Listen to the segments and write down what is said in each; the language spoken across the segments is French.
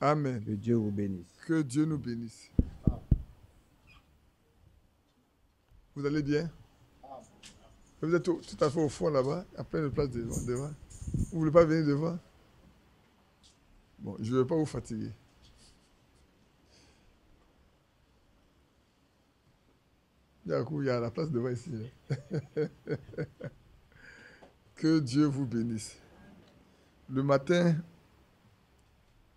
Amen. Que Dieu vous bénisse. Que Dieu nous bénisse. Vous allez bien? Vous êtes tout à fait au fond là-bas, à plein de place devant. Vous ne voulez pas venir devant? Bon, je ne vais pas vous fatiguer. D'un coup, il y a la place devant ici. Que Dieu vous bénisse. Le matin,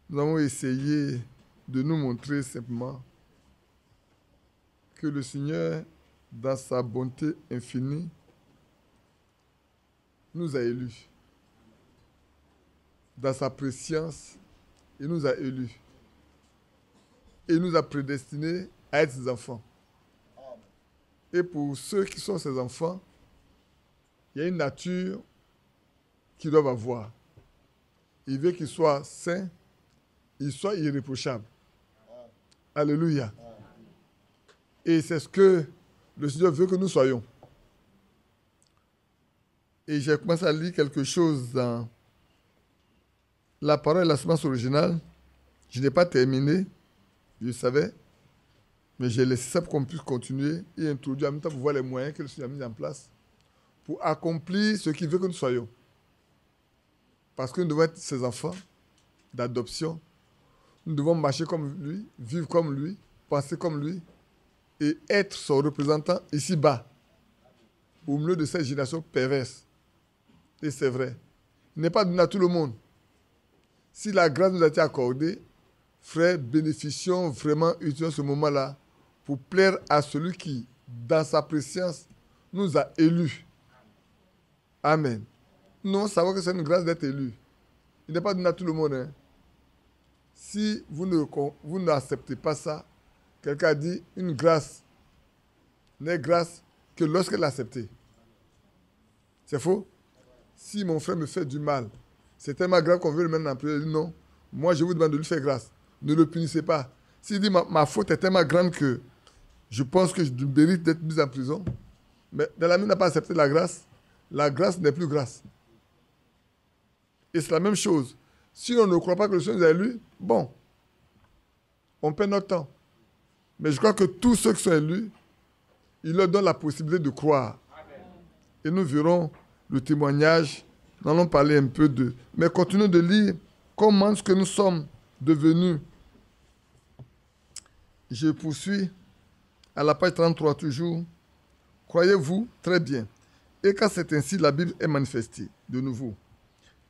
nous avons essayé de nous montrer simplement que le Seigneur, dans sa bonté infinie, nous a élus. Dans sa préscience, il nous a élus. Et il nous a prédestinés à être ses enfants. Et pour ceux qui sont ses enfants, il y a une nature qu'ils doivent avoir. Il veut qu'ils soient saints, ils soient irréprochables. Alléluia. Et c'est ce que le Seigneur veut que nous soyons. Et j'ai commencé à lire quelque chose dans la parole et la semence originale. Je n'ai pas terminé, je savais, mais j'ai laissé ça pour qu'on puisse continuer et introduire en même temps pour voir les moyens que le Seigneur a mis en place pour accomplir ce qu'il veut que nous soyons. Parce que nous devons être ses enfants d'adoption. Nous devons marcher comme lui, vivre comme lui, penser comme lui et être son représentant ici-bas, au milieu de cette génération perverse. Et c'est vrai. Il n'est pas donné à tout le monde. Si la grâce nous a été accordée, frère, bénéficions vraiment, utilisons ce moment-là pour plaire à celui qui, dans sa préscience, nous a élus. Amen. Nous savons que c'est une grâce d'être élu. Il n'est pas donné à tout le monde. Hein. Si vous n'acceptez pas ça, quelqu'un a dit une grâce n'est grâce que lorsqu'elle est acceptée. C'est faux? Si mon frère me fait du mal, c'est tellement grave qu'on veut le mettre en prison. Il dit non, moi je vous demande de lui faire grâce. Ne le punissez pas. S'il dit ma faute est tellement grande que je pense que je mérite d'être mis en prison, mais dans la vie n'a pas accepté la grâce n'est plus grâce. Et c'est la même chose. Si on ne croit pas que le Seigneur nous a élus, bon, on perd notre temps. Mais je crois que tous ceux qui sont élus, il leur donne la possibilité de croire. Et nous verrons le témoignage. Nous allons parler un peu de... Mais continuons de lire comment est-ce que nous sommes devenus. Je poursuis à la page 33 toujours. Croyez-vous? Très bien. Et quand c'est ainsi, la Bible est manifestée de nouveau.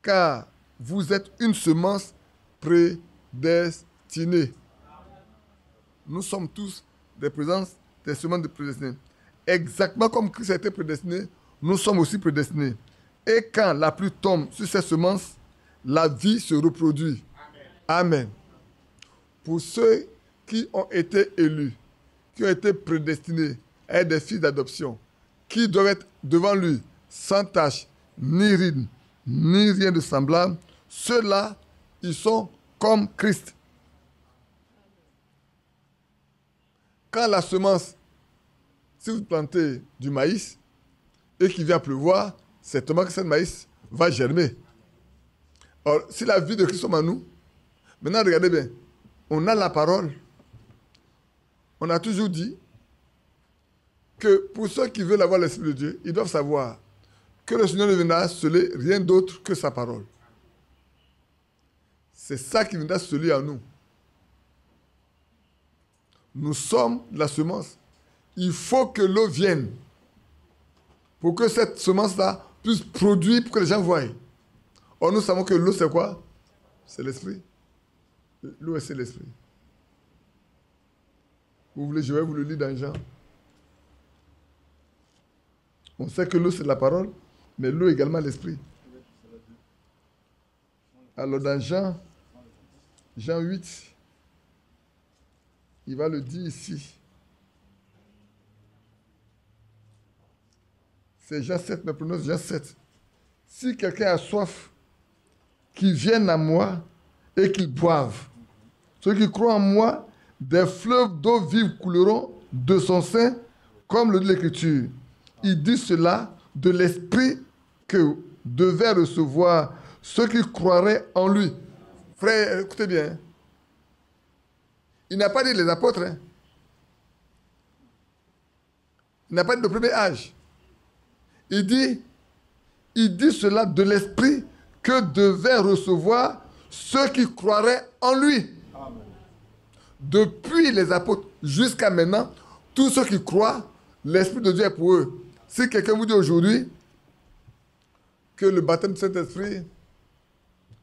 Car vous êtes une semence prédestinée. Nous sommes tous des présences des semences prédestinées. Exactement comme Christ a été prédestiné, nous sommes aussi prédestinés. Et quand la pluie tombe sur ces semences, la vie se reproduit. Amen. Pour ceux qui ont été élus, qui ont été prédestinés à être des fils d'adoption, qui doivent être devant lui sans tache, ni ride, ni rien de semblable, ceux-là, ils sont comme Christ. Quand la semence, si vous plantez du maïs et qu'il vient pleuvoir, certainement que cette maïs va germer. Or, si la vie de Christ est en nous, maintenant regardez bien, on a la parole. On a toujours dit que pour ceux qui veulent avoir l'Esprit de Dieu, ils doivent savoir que le Seigneur ne viendra sceller rien d'autre que sa parole. C'est ça qui viendra sceller en nous. Nous sommes la semence. Il faut que l'eau vienne pour que cette semence-là puisse produire pour que les gens voient. Or, nous savons que l'eau, c'est quoi? C'est l'esprit. L'eau, c'est l'esprit. Vous voulez, je vais vous le lire dans Jean. On sait que l'eau, c'est la parole, mais l'eau également l'esprit. Alors, dans Jean 8, il va le dire ici. C'est Jean 7, mais prononce Jean 7. Si quelqu'un a soif, qu'il vienne à moi et qu'il boive. Ceux qui croient en moi, des fleuves d'eau vive couleront de son sein, comme le dit l'Écriture. Il dit cela de l'esprit que devaient recevoir ceux qui croiraient en lui. Frère, écoutez bien. Il n'a pas dit les apôtres. Hein. Il n'a pas dit le premier âge. Il dit cela de l'esprit que devaient recevoir ceux qui croiraient en lui. Amen. Depuis les apôtres jusqu'à maintenant, tous ceux qui croient, l'Esprit de Dieu est pour eux. Si quelqu'un vous dit aujourd'hui que le baptême du Saint-Esprit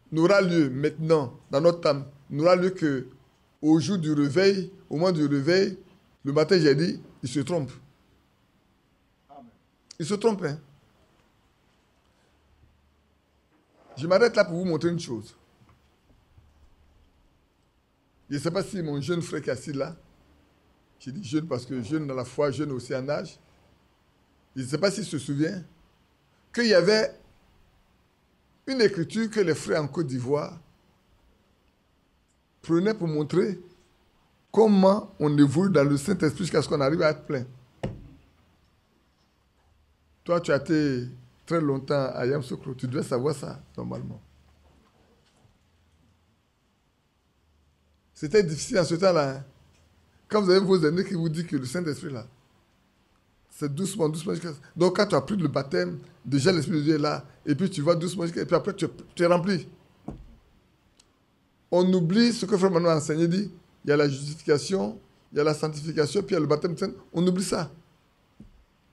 n'aura lieu maintenant, dans notre âme, n'aura lieu qu'au jour du réveil, au moment du réveil, le matin j'ai dit, il se trompe. Amen. Il se trompe. Hein? Je m'arrête là pour vous montrer une chose. Je ne sais pas si mon jeune frère qui est assis là, j'ai dit jeune parce que jeune dans la foi, jeune aussi en âge, je ne sais pas s'il se souvient qu'il y avait une écriture que les frères en Côte d'Ivoire prenaient pour montrer comment on évolue dans le Saint-Esprit jusqu'à ce qu'on arrive à être plein. Toi, tu as été très longtemps à Yamoussoukro, tu devais savoir ça, normalement. C'était difficile en ce temps-là. Hein. Quand vous avez vos aînés qui vous disent que le Saint-Esprit, là, c'est doucement, doucement. Donc, quand tu as pris le baptême, déjà l'Esprit de Dieu est là, et puis tu vas doucement, et puis après, tu es rempli. On oublie ce que Frère Manuel a enseigné, dit, il y a la justification, il y a la sanctification, puis il y a le baptême de Saint. On oublie ça.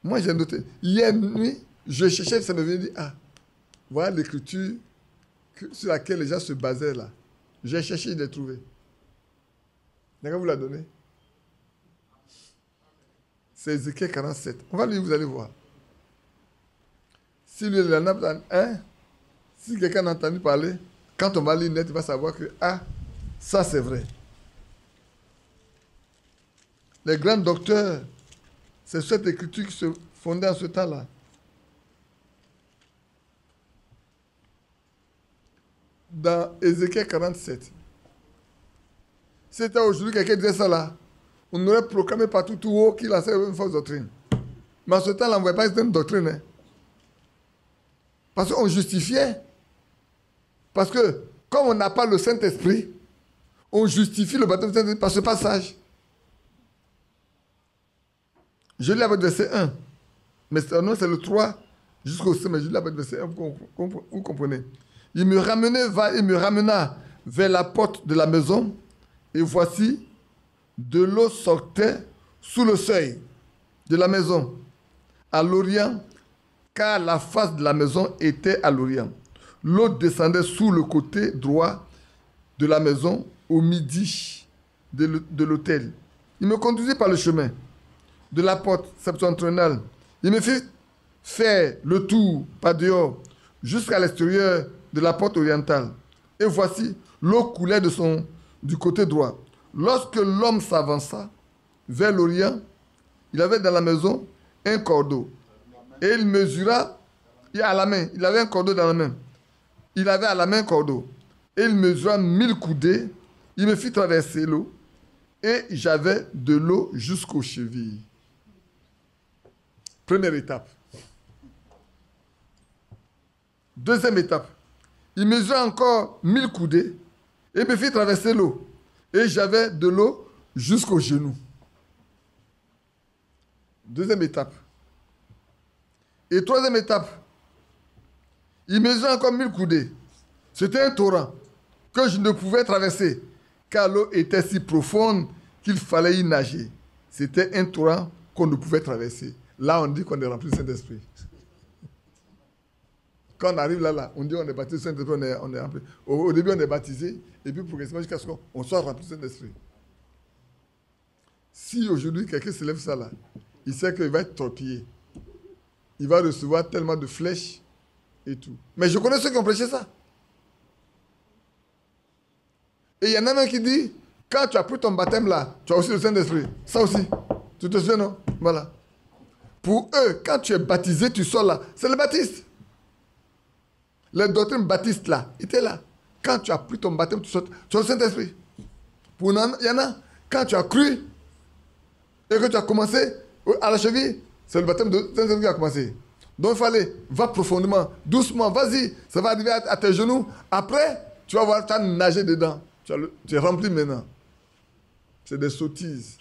Moi, j'ai noté. Hier nuit, je cherchais, ça me vient dire, ah, voilà l'écriture sur laquelle les gens se basaient là. J'ai cherché, je l'ai trouvé. D'accord, vous l'a donné. C'est Ézéchiel 47. On va lire, vous allez voir. Si lui, il en a un, si quelqu'un a entendu parler, quand on va lire net, il va savoir que, ah, ça c'est vrai. Les grands docteurs, c'est cette écriture qui se fondait en ce temps-là. Dans Ézéchiel 47. Si c'était aujourd'hui quelqu'un disait ça là, on aurait proclamé partout tout haut qu'il a une fausse doctrine. Mais en ce temps-là, on ne voyait pas que c'était une doctrine. Hein. Parce qu'on justifiait. Parce que, comme on n'a pas le Saint-Esprit, on justifie le baptême du Saint-Esprit par ce passage. Je lis avec verset 1. Mais non, c'est le 3 jusqu'au 5, mais je lis avec verset 1, vous comprenez. Il me ramena vers la porte de la maison, et voici, de l'eau sortait sous le seuil de la maison, à l'orient, car la face de la maison était à l'orient. L'eau descendait sous le côté droit de la maison, au midi de l'autel. Il me conduisit par le chemin de la porte septentrionale. Il me fit faire le tour par dehors jusqu'à l'extérieur de la porte orientale. Et voici, l'eau coulait du côté droit. Lorsque l'homme s'avança vers l'orient, il avait dans la maison un cordeau. Et il mesura, à la main, il avait un cordeau dans la main. Il avait à la main un cordeau. Et il mesura 1000 coudées. Il me fit traverser l'eau. Et j'avais de l'eau jusqu'aux chevilles. Première étape. Deuxième étape. Il mesura encore 1000 coudées. Et me fit traverser l'eau. Et j'avais de l'eau jusqu'aux genoux. Deuxième étape. Et troisième étape. Il mesura encore 1000 coudées. C'était un torrent que je ne pouvais traverser, car l'eau était si profonde qu'il fallait y nager. C'était un torrent qu'on ne pouvait traverser. Là, on dit qu'on est rempli du Saint-Esprit. Quand on arrive là, on dit qu'on est baptisé du Saint-Esprit, on est rempli. Au début, on est baptisé, et puis progressivement, jusqu'à ce qu'on soit rempli du Saint-Esprit. Si aujourd'hui, quelqu'un se lève ça là, il sait qu'il va être torpillé. Il va recevoir tellement de flèches et tout. Mais je connais ceux qui ont prêché ça. Et il y en a même qui dit, quand tu as pris ton baptême là, tu as aussi le Saint-Esprit. Ça aussi. Tu te souviens, non? Voilà. Pour eux, quand tu es baptisé, tu sors là. C'est le baptiste. Les doctrines baptistes là, étaient là. Quand tu as pris ton baptême, tu sors. Tu as le Saint-Esprit. Pour il y en a, quand tu as cru et que tu as commencé à la cheville, c'est le baptême de Saint-Esprit qui a commencé. Donc il fallait, va profondément, doucement, vas-y, ça va arriver à tes genoux. Après, tu vas voir, tu as nagé dedans. Tu es rempli maintenant. C'est des sottises.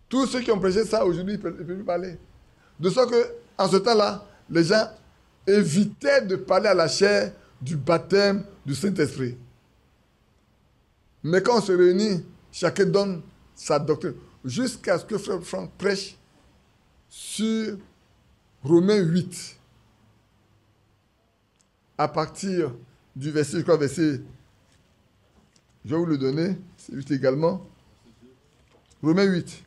Tous ceux qui ont prêché ça aujourd'hui, ils ne peuvent plus parler. De sorte qu'en ce temps-là, les gens évitaient de parler à la chair du baptême du Saint-Esprit. Mais quand on se réunit, chacun donne sa doctrine. Jusqu'à ce que Frère Franck prêche sur Romains 8. À partir du verset, je crois, verset, je vais vous le donner, c'est 8 également. Romains 8.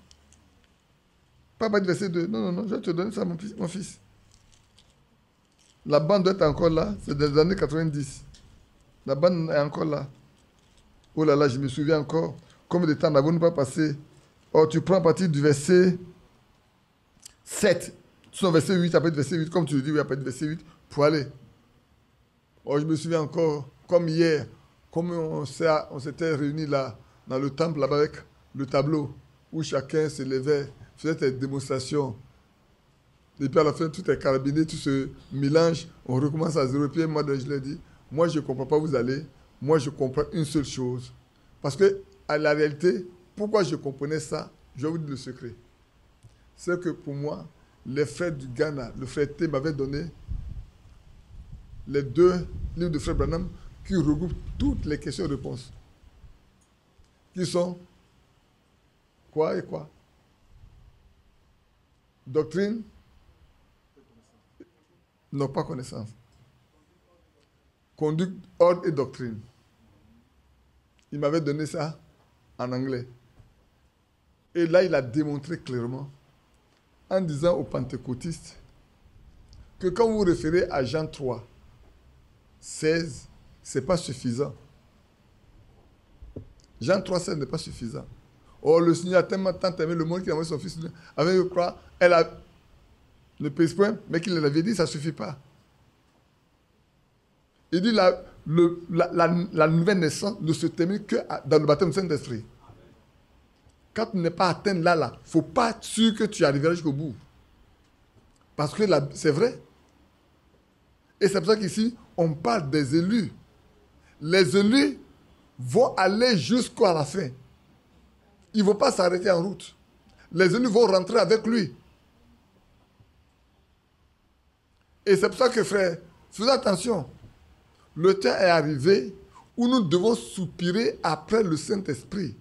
Pas du verset 2. Non, je vais te donner ça, mon fils. La bande doit être encore là, c'est des années 90. La bande est encore là. Oh là là, je me souviens encore. Combien de temps n'avons-nous pas passé? Oh, tu prends à partir du verset 7. Son verset 8, après le verset 8, comme tu le dis, oui, après le verset 8, pour aller. Oh, je me souviens encore, comme hier, comme on s'était réunis là, dans le temple, là-bas, avec le tableau, où chacun se levait, faisait des démonstrations. Et puis à la fin, tout est carabiné, tout se mélange, on recommence à zéro. Et puis moi, je l'ai dit, moi, je ne comprends pas où vous allez. Moi, je comprends une seule chose. Parce que, à la réalité, pourquoi je comprenais ça, je vais vous dire le secret. C'est que pour moi, les frères du Ghana, le frère T m'avait donné les 2 livres de frère Branham qui regroupent toutes les questions et réponses. Qui sont quoi et quoi? Doctrine? Non, pas connaissance. Conduite, ordre et doctrine. Il m'avait donné ça en anglais. Et là, il a démontré clairement, en disant aux pentecôtistes, que quand vous vous référez à Jean 3, 16, ce n'est pas suffisant. Jean 3, 16 n'est pas suffisant. Oh, le Seigneur a tellement tant aimé le monde qu'il a envoyé son Fils. Avec, je crois, ne pèse point, mais qu'il l'avait dit, ça ne suffit pas. Il dit la nouvelle naissance ne se termine que dans le baptême du Saint-Esprit. Quand tu n'es pas atteint là, il ne faut pas être sûr que tu arriveras jusqu'au bout. Parce que c'est vrai. Et c'est pour ça qu'ici, on parle des élus. Les élus vont aller jusqu'à la fin. Ils ne vont pas s'arrêter en route. Les élus vont rentrer avec lui. Et c'est pour ça que, frère, faisons attention. Le temps est arrivé où nous devons soupirer après le Saint-Esprit.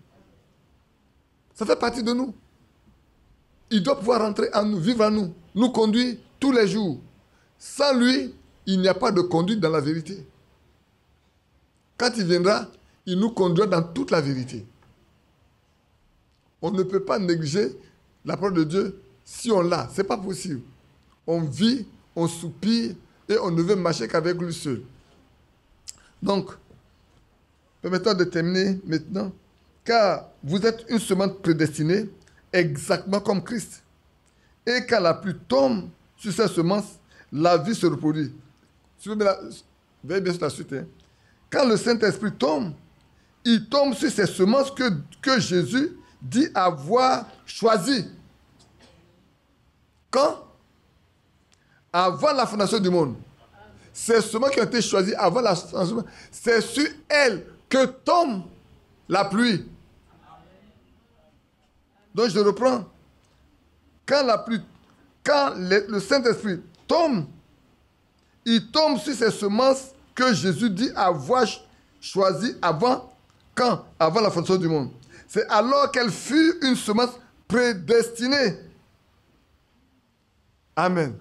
Ça fait partie de nous. Il doit pouvoir rentrer en nous, vivre en nous, nous conduire tous les jours. Sans lui, il n'y a pas de conduite dans la vérité. Quand il viendra, il nous conduira dans toute la vérité. On ne peut pas négliger la parole de Dieu si on l'a. Ce n'est pas possible. On vit, on soupire et on ne veut marcher qu'avec lui seul. Donc, permettons de terminer maintenant. Car vous êtes une semence prédestinée, exactement comme Christ. Et quand la pluie tombe sur cette semence, la vie se reproduit. Veillez bien sur la suite. Hein. Quand le Saint-Esprit tombe, il tombe sur ces semences que Jésus dit avoir choisies. Quand? Avant la fondation du monde. Ces semences qui ont été choisies avant la fondation du monde, c'est sur elles que tombe la pluie. Donc je reprends. Quand le Saint-Esprit tombe, il tombe sur ces semences que Jésus dit avoir choisies avant la fondation du monde. C'est alors qu'elle fut une semence prédestinée. Amen.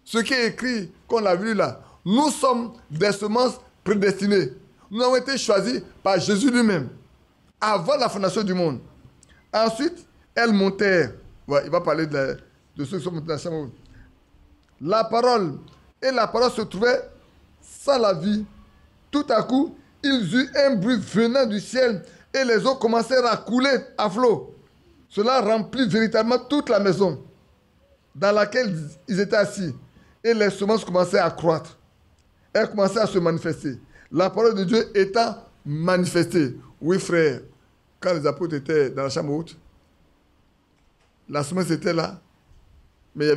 Ce qui est écrit, qu'on l'a vu là, nous sommes des semences prédestinées. Nous avons été choisis par Jésus lui-même, avant la fondation du monde. Ensuite, elles montèrent. Ouais, il va parler de ceux qui sont montés dans la chambre. La parole se trouvait sans la vie. Tout à coup, ils eurent un bruit venant du ciel et les eaux commencèrent à couler à flot. Cela remplit véritablement toute la maison dans laquelle ils étaient assis. Et les semences commençaient à croître. Elles commençaient à se manifester. La parole de Dieu étant manifestée. Oui, frère, quand les apôtres étaient dans la chambre haute, la semence était là, mais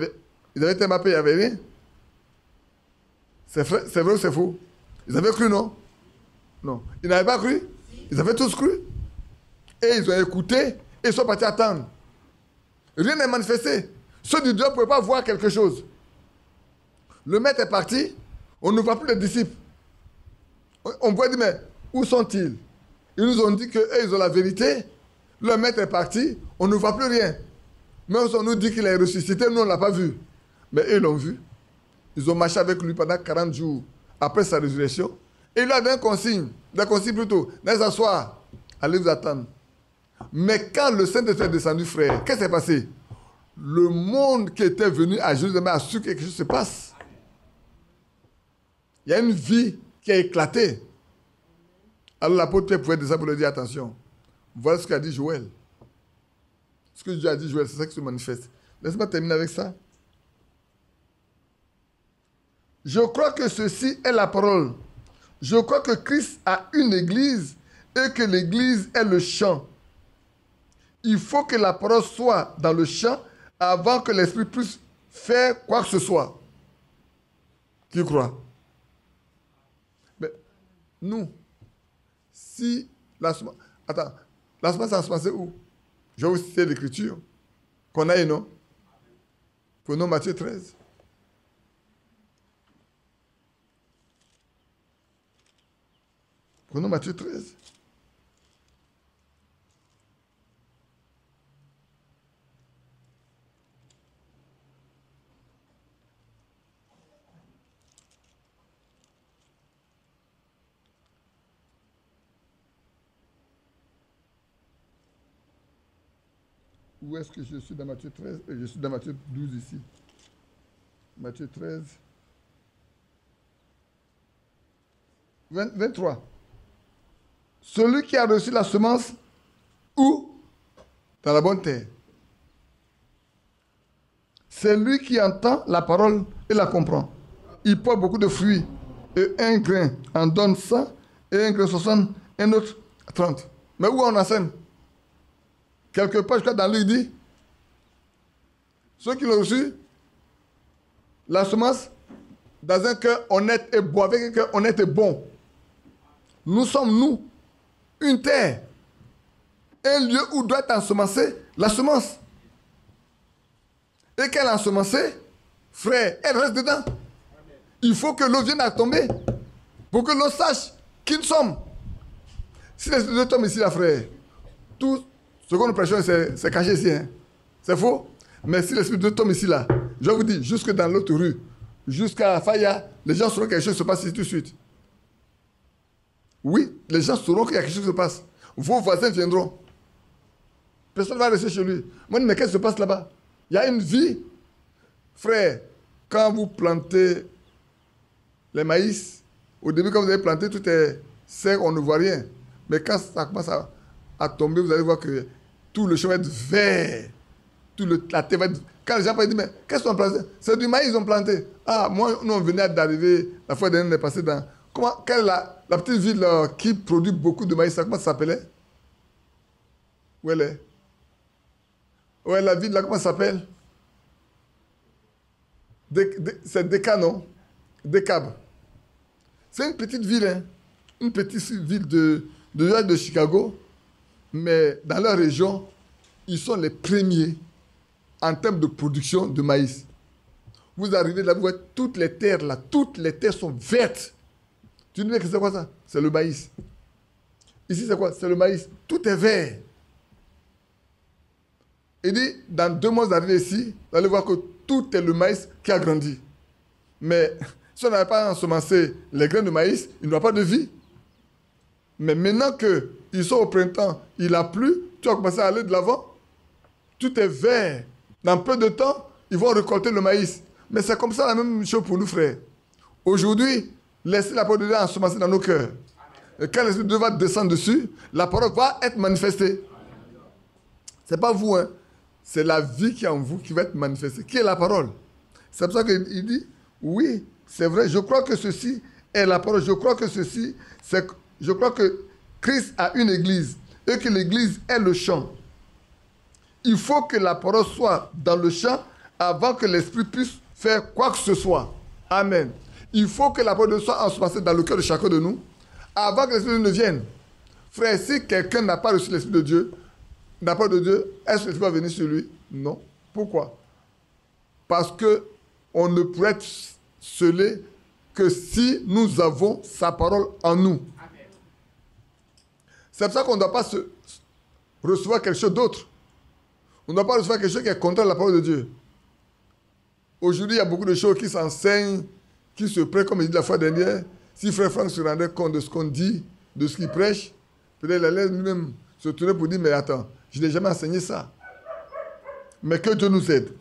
ils avaient été mappés, il n'y avait rien. C'est vrai ou c'est faux? Ils avaient cru, non? Non. Ils n'avaient pas cru. Ils avaient tous cru. Et ils ont écouté et ils sont partis attendre. Rien n'est manifesté. Ceux du Dieu ne pouvaient pas voir quelque chose. Le maître est parti, on ne voit plus les disciples. On pourrait dire, mais où sont-ils? Ils nous ont dit qu'eux, ils ont la vérité. Le maître est parti, on ne voit plus rien. Mais on nous dit qu'il est ressuscité, nous on ne l'a pas vu. Mais eux l'ont vu. Ils ont marché avec lui pendant 40 jours après sa résurrection. Et il leur a donné des consignes plutôt, d'aller s'asseoir, allez vous attendre. Mais quand le Saint-Esprit est descendu, frère, qu'est-ce qui s'est passé? Le monde qui était venu à Jérusalem a su que quelque chose se passe. Il y a une vie qui a éclaté. Alors l'apôtre Pierre pouvait descendre pour lui dire attention. Voilà ce qu'a dit Joël. Ce que Dieu a dit Joël, c'est ça qui se manifeste. Laisse-moi terminer avec ça. Je crois que ceci est la parole. Je crois que Christ a une église et que l'église est le champ. Il faut que la parole soit dans le champ avant que l'esprit puisse faire quoi que ce soit. Qui croit? Mais nous, si la semence... Attends, la semence a ensemencé où? Je vais vous citer l'écriture. Qu'on a, non? Prenons Matthieu 13. Prenons Matthieu 13. Où est-ce que je suis dans Matthieu 13? Je suis dans Matthieu 12 ici. Matthieu 13. 23. Celui qui a reçu la semence, où? Dans la bonne terre. C'est lui qui entend la parole et la comprend. Il porte beaucoup de fruits. Et un grain en donne 100, et un grain 60, un autre 30. Mais où on enseigne? Quelque part, je crois, dans lui, il dit, ceux qui l'ont reçu, la semence, dans un cœur honnête et bon, avec un cœur honnête et bon. Nous sommes, nous, une terre, un lieu où doit être ensemencée la semence. Et qu'elle a ensemencée, frère, elle reste dedans. Il faut que l'eau vienne à tomber pour que l'on sache qui nous sommes. Si l'Esprit de Dieu tombe ici, là, frère, tout ce que nous prêchons, c'est caché ici. Hein. C'est faux. Mais si l'Esprit de Dieu tombe ici, là, je vous dis, jusque dans l'autre rue, jusqu'à Faya, les gens sauront que quelque chose se passe ici tout de suite. Oui, les gens sauront qu'il y a quelque chose qui se passe. Vos voisins viendront. Personne ne va rester chez lui. Moi, mais qu'est-ce qui se passe là-bas? Il y a une vie. Frère, quand vous plantez les maïs, au début, quand vous avez planté, tout est sec, on ne voit rien. Mais quand ça commence à tomber, vous allez voir que tout le champ va être vert. La terre va être... Quand les gens disent, mais qu'est-ce qu'ils ont planté? C'est du maïs qu'ils ont planté. Ah, moi, nous, on venait d'arriver, la fois dernière, on est passé dans... Quelle est la petite ville qui produit beaucoup de maïs? Comment ça s'appelait? Où elle est? Où est la ville là? Comment ça s'appelle? C'est Déca, non? Décab. C'est une petite ville, hein? Une petite ville de Chicago. Mais dans leur région, ils sont les premiers en termes de production de maïs. Vous arrivez là, vous voyez toutes les terres là, toutes les terres sont vertes. Tu dis que c'est quoi ça? C'est le maïs. Ici, c'est quoi? C'est le maïs. Tout est vert. Il dit, dans 2 mois d'arriver ici, vous allez voir que tout est le maïs qui a grandi. Mais si on n'avait pas ensemencé les grains de maïs, il n'y aura pas de vie. Mais maintenant qu'ils sont au printemps, il a plu, tu vas commencer à aller de l'avant. Tout est vert. Dans peu de temps, ils vont récolter le maïs. Mais c'est comme ça la même chose pour nous, frères. Aujourd'hui, laissez la parole de Dieu ensemencer dans nos cœurs. Et quand l'Esprit de Dieu va descendre dessus, la parole va être manifestée. Ce n'est pas vous, hein. C'est la vie qui est en vous qui va être manifestée. Qui est la parole? C'est pour ça qu'il dit, oui, c'est vrai, je crois que ceci est la parole. Je crois que ceci, je crois que Christ a une église et que l'église est le champ. Il faut que la parole soit dans le champ avant que l'esprit puisse faire quoi que ce soit. Amen. Il faut que la parole soit ensemencée dans le cœur de chacun de nous avant que l'Esprit de Dieu ne vienne. Frère, si quelqu'un n'a pas reçu l'Esprit de Dieu, n'a pas de Dieu, est-ce que l'Esprit va venir sur lui? Non. Pourquoi? Parce qu'on ne pourrait être scellé que si nous avons sa parole en nous. Amen. C'est pour ça qu'on ne doit pas recevoir quelque chose d'autre. On ne doit pas recevoir quelque chose qui est contraire à la parole de Dieu. Aujourd'hui, il y a beaucoup de choses qui s'enseignent, qui se prêtent, comme il dit la fois dernière. Si Frère Franck se rendait compte de ce qu'on dit, de ce qu'il prêche, peut-être il allait lui-même se tourner pour dire, mais attends, je n'ai jamais enseigné ça. Mais que Dieu nous aide.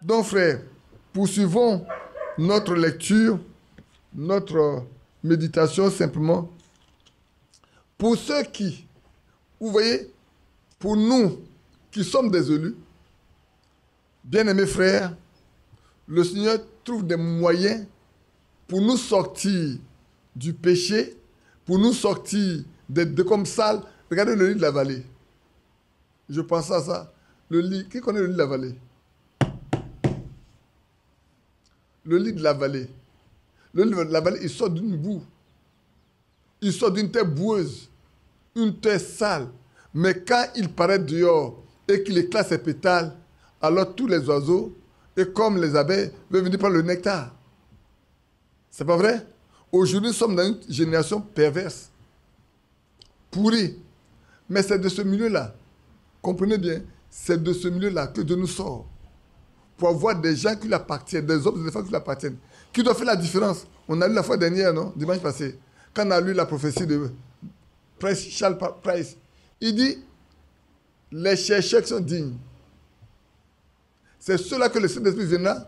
Donc, frère, poursuivons notre lecture, notre méditation simplement. Pour ceux qui, vous voyez, pour nous qui sommes des élus, bien-aimés frères, le Seigneur trouve des moyens pour nous sortir du péché, pour nous sortir de comme sale. Regardez le lit de la vallée. Je pense à ça. Le lit, qui connaît le lit de la vallée? Le lit de la vallée. Le lit de la vallée, il sort d'une boue. Il sort d'une terre boueuse, une terre sale. Mais quand il paraît dehors et qu'il éclate ses pétales, alors tous les oiseaux, et comme les abeilles, veulent venir prendre le nectar. C'est pas vrai? Aujourd'hui, nous sommes dans une génération perverse, pourrie. Mais c'est de ce milieu-là, comprenez bien, c'est de ce milieu-là que Dieu nous sort. Pour avoir des gens qui lui appartiennent, des hommes et des femmes qui lui appartiennent, qui doivent faire la différence. On a lu la fois dernière, non? Dimanche passé, quand on a lu la prophétie de Charles Price, il dit, les chercheurs qui sont dignes, c'est ceux-là que le Saint-Esprit viendra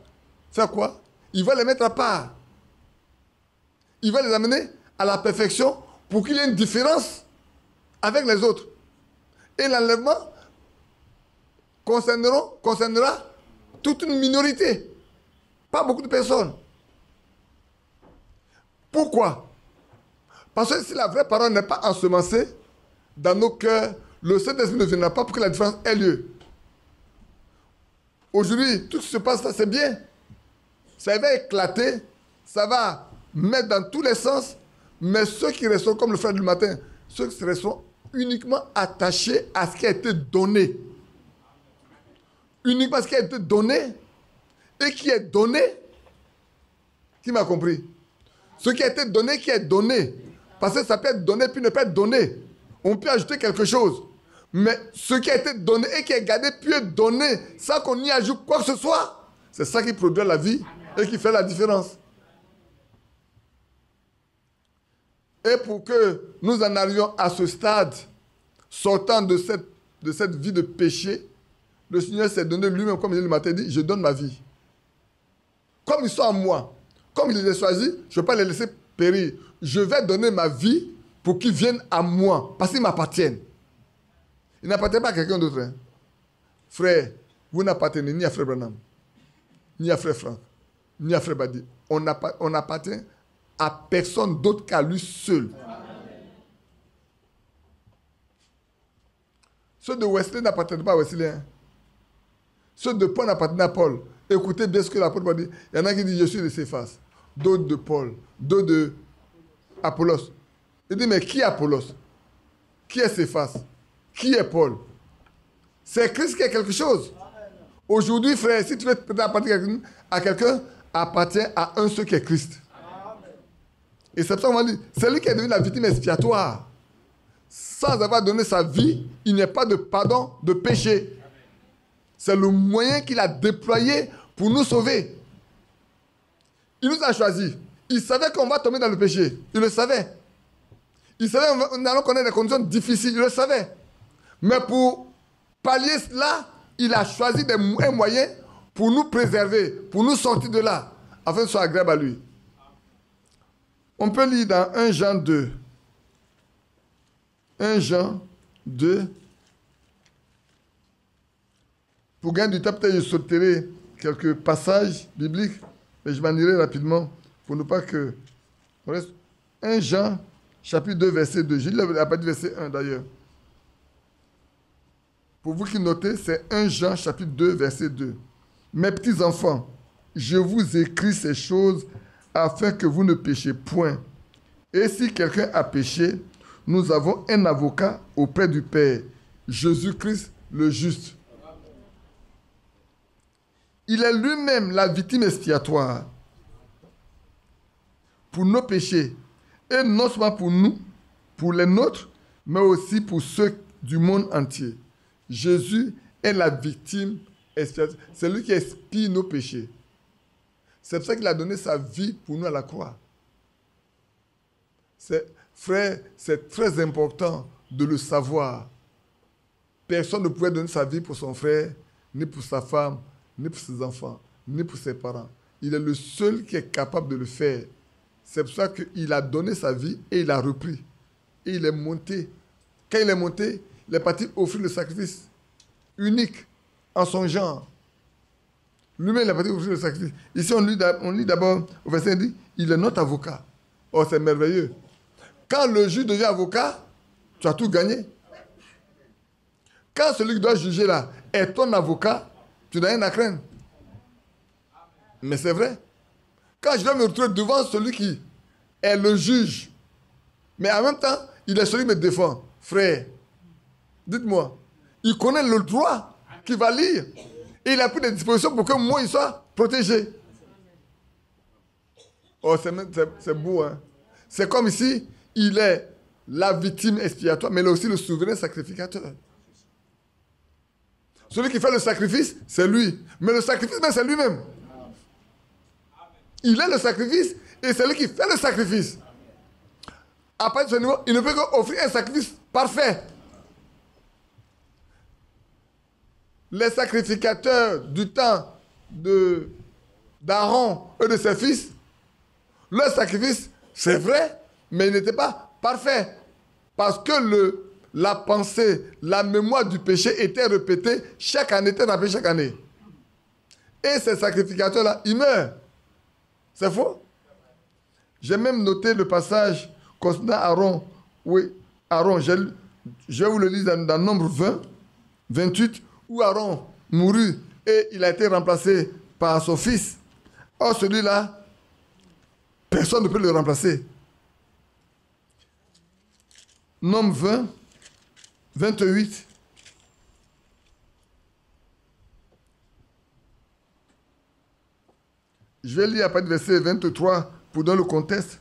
faire quoi? Il va les mettre à part. Il va les amener à la perfection pour qu'il y ait une différence avec les autres. Et l'enlèvement concernera toute une minorité. Pas beaucoup de personnes. Pourquoi? Parce que si la vraie parole n'est pas ensemencée dans nos cœurs, le Saint-Esprit ne viendra pas pour que la différence ait lieu. Aujourd'hui, tout ce qui se passe là, c'est bien. Ça va éclater, ça va mettre dans tous les sens, mais ceux qui resteront comme le frère du matin, ceux qui resteront uniquement attachés à ce qui a été donné. Uniquement à ce qui a été donné et qui est donné. Qui m'a compris? Ce qui a été donné, qui est donné. Parce que ça peut être donné puis ne pas être donné. On peut ajouter quelque chose. Mais ce qui a été donné et qui est gardé peut être donné sans qu'on y ajoute quoi que ce soit. C'est ça qui produit la vie et qui fait la différence. Et pour que nous en arrivions à ce stade, sortant de cette vie de péché, le Seigneur s'est donné lui-même, comme il dit le matin, il dit, je donne ma vie. Comme ils sont en moi, comme il les a choisis, je ne vais pas les laisser périr. Je vais donner ma vie pour qu'ils viennent à moi, parce qu'ils m'appartiennent. Ils n'appartiennent pas à quelqu'un d'autre. Hein. Frère, vous n'appartenez ni à Frère Branham, ni à Frère Franck, ni à Frère Badi. On appartient à personne d'autre qu'à lui seul. Ceux de Wesley n'appartiennent pas à Wesley. Hein. Ceux de Paul n'appartiennent à Paul. Écoutez bien ce que l'apôtre dit. Il y en a qui disent, je suis de Céphas. D'autres de Paul. D'autres de Apollos. Il dit, mais qui est Apollos? Qui est Céphas? Qui est Paul? C'est Christ qui est quelque chose. Aujourd'hui, frère, si tu veux appartenir à quelqu'un, appartiens à un seul qui est Christ. Et c'est pour ça qu'on va dire, c'est lui qui est devenu la victime expiatoire. Sans avoir donné sa vie, il n'y a pas de pardon de péché. C'est le moyen qu'il a déployé pour nous sauver. Il nous a choisis. Il savait qu'on va tomber dans le péché. Il le savait. Il savait qu'on allait connaître des conditions difficiles. Il le savait. Mais pour pallier cela, il a choisi un moyen pour nous préserver, pour nous sortir de là, afin que ce soit agréable à lui. On peut lire dans 1 Jean 2. 1 Jean 2. Pour gagner du temps, peut-être je sauterai quelques passages bibliques, mais je m'en irai rapidement pour ne pas que... 1 Jean, chapitre 2, verset 2. J'ai lu la partie verset 1 d'ailleurs. Pour vous qui notez, c'est 1 Jean, chapitre 2, verset 2. Mes petits enfants, je vous écris ces choses afin que vous ne péchiez point. Et si quelqu'un a péché, nous avons un avocat auprès du Père, Jésus-Christ le juste. Il est lui-même la victime expiatoire pour nos péchés, et non seulement pour nous, pour les nôtres, mais aussi pour ceux du monde entier. Jésus est la victime expiatoire. C'est lui qui expie nos péchés. C'est pour ça qu'il a donné sa vie pour nous à la croix. Frère, c'est très important de le savoir. Personne ne pouvait donner sa vie pour son frère, ni pour sa femme, ni pour ses enfants, ni pour ses parents. Il est le seul qui est capable de le faire. C'est pour ça qu'il a donné sa vie et il a repris. Et il est monté. Quand il est monté, il est parti offrir le sacrifice unique en son genre. Lui-même, il est parti offrir le sacrifice. Ici, on lit d'abord au verset, il dit, il est notre avocat. Oh, c'est merveilleux. Quand le juge devient avocat, tu as tout gagné. Quand celui qui doit juger là est ton avocat, tu n'as rien à craindre. Mais c'est vrai. Quand je dois me retrouver devant celui qui est le juge, mais en même temps, il est celui qui me défend. Frère, dites-moi, il connaît le droit qu'il va lire. Et il a pris des dispositions pour que moi, il soit protégé. Oh, c'est beau, hein. C'est comme ici, il est la victime expiatoire, mais il est aussi le souverain sacrificateur. Celui qui fait le sacrifice, c'est lui. Mais le sacrifice, c'est lui-même. Il est le sacrifice et c'est lui qui fait le sacrifice. À partir de ce niveau, il ne peut qu'offrir un sacrifice parfait. Les sacrificateurs du temps d'Aaron et de ses fils, leur sacrifice, c'est vrai, mais il n'était pas parfait. Parce que la pensée, la mémoire du péché était répétée chaque année, chaque année. Et ces sacrificateurs-là, ils meurent. C'est faux? J'ai même noté le passage concernant Aaron. Oui, Aaron, je vais vous le lire dans Nombre 20, 28, où Aaron mourut et il a été remplacé par son fils. Or, celui-là, personne ne peut le remplacer. Nombre 20, 28. Je vais lire à partir du verset 23 pour donner le contexte.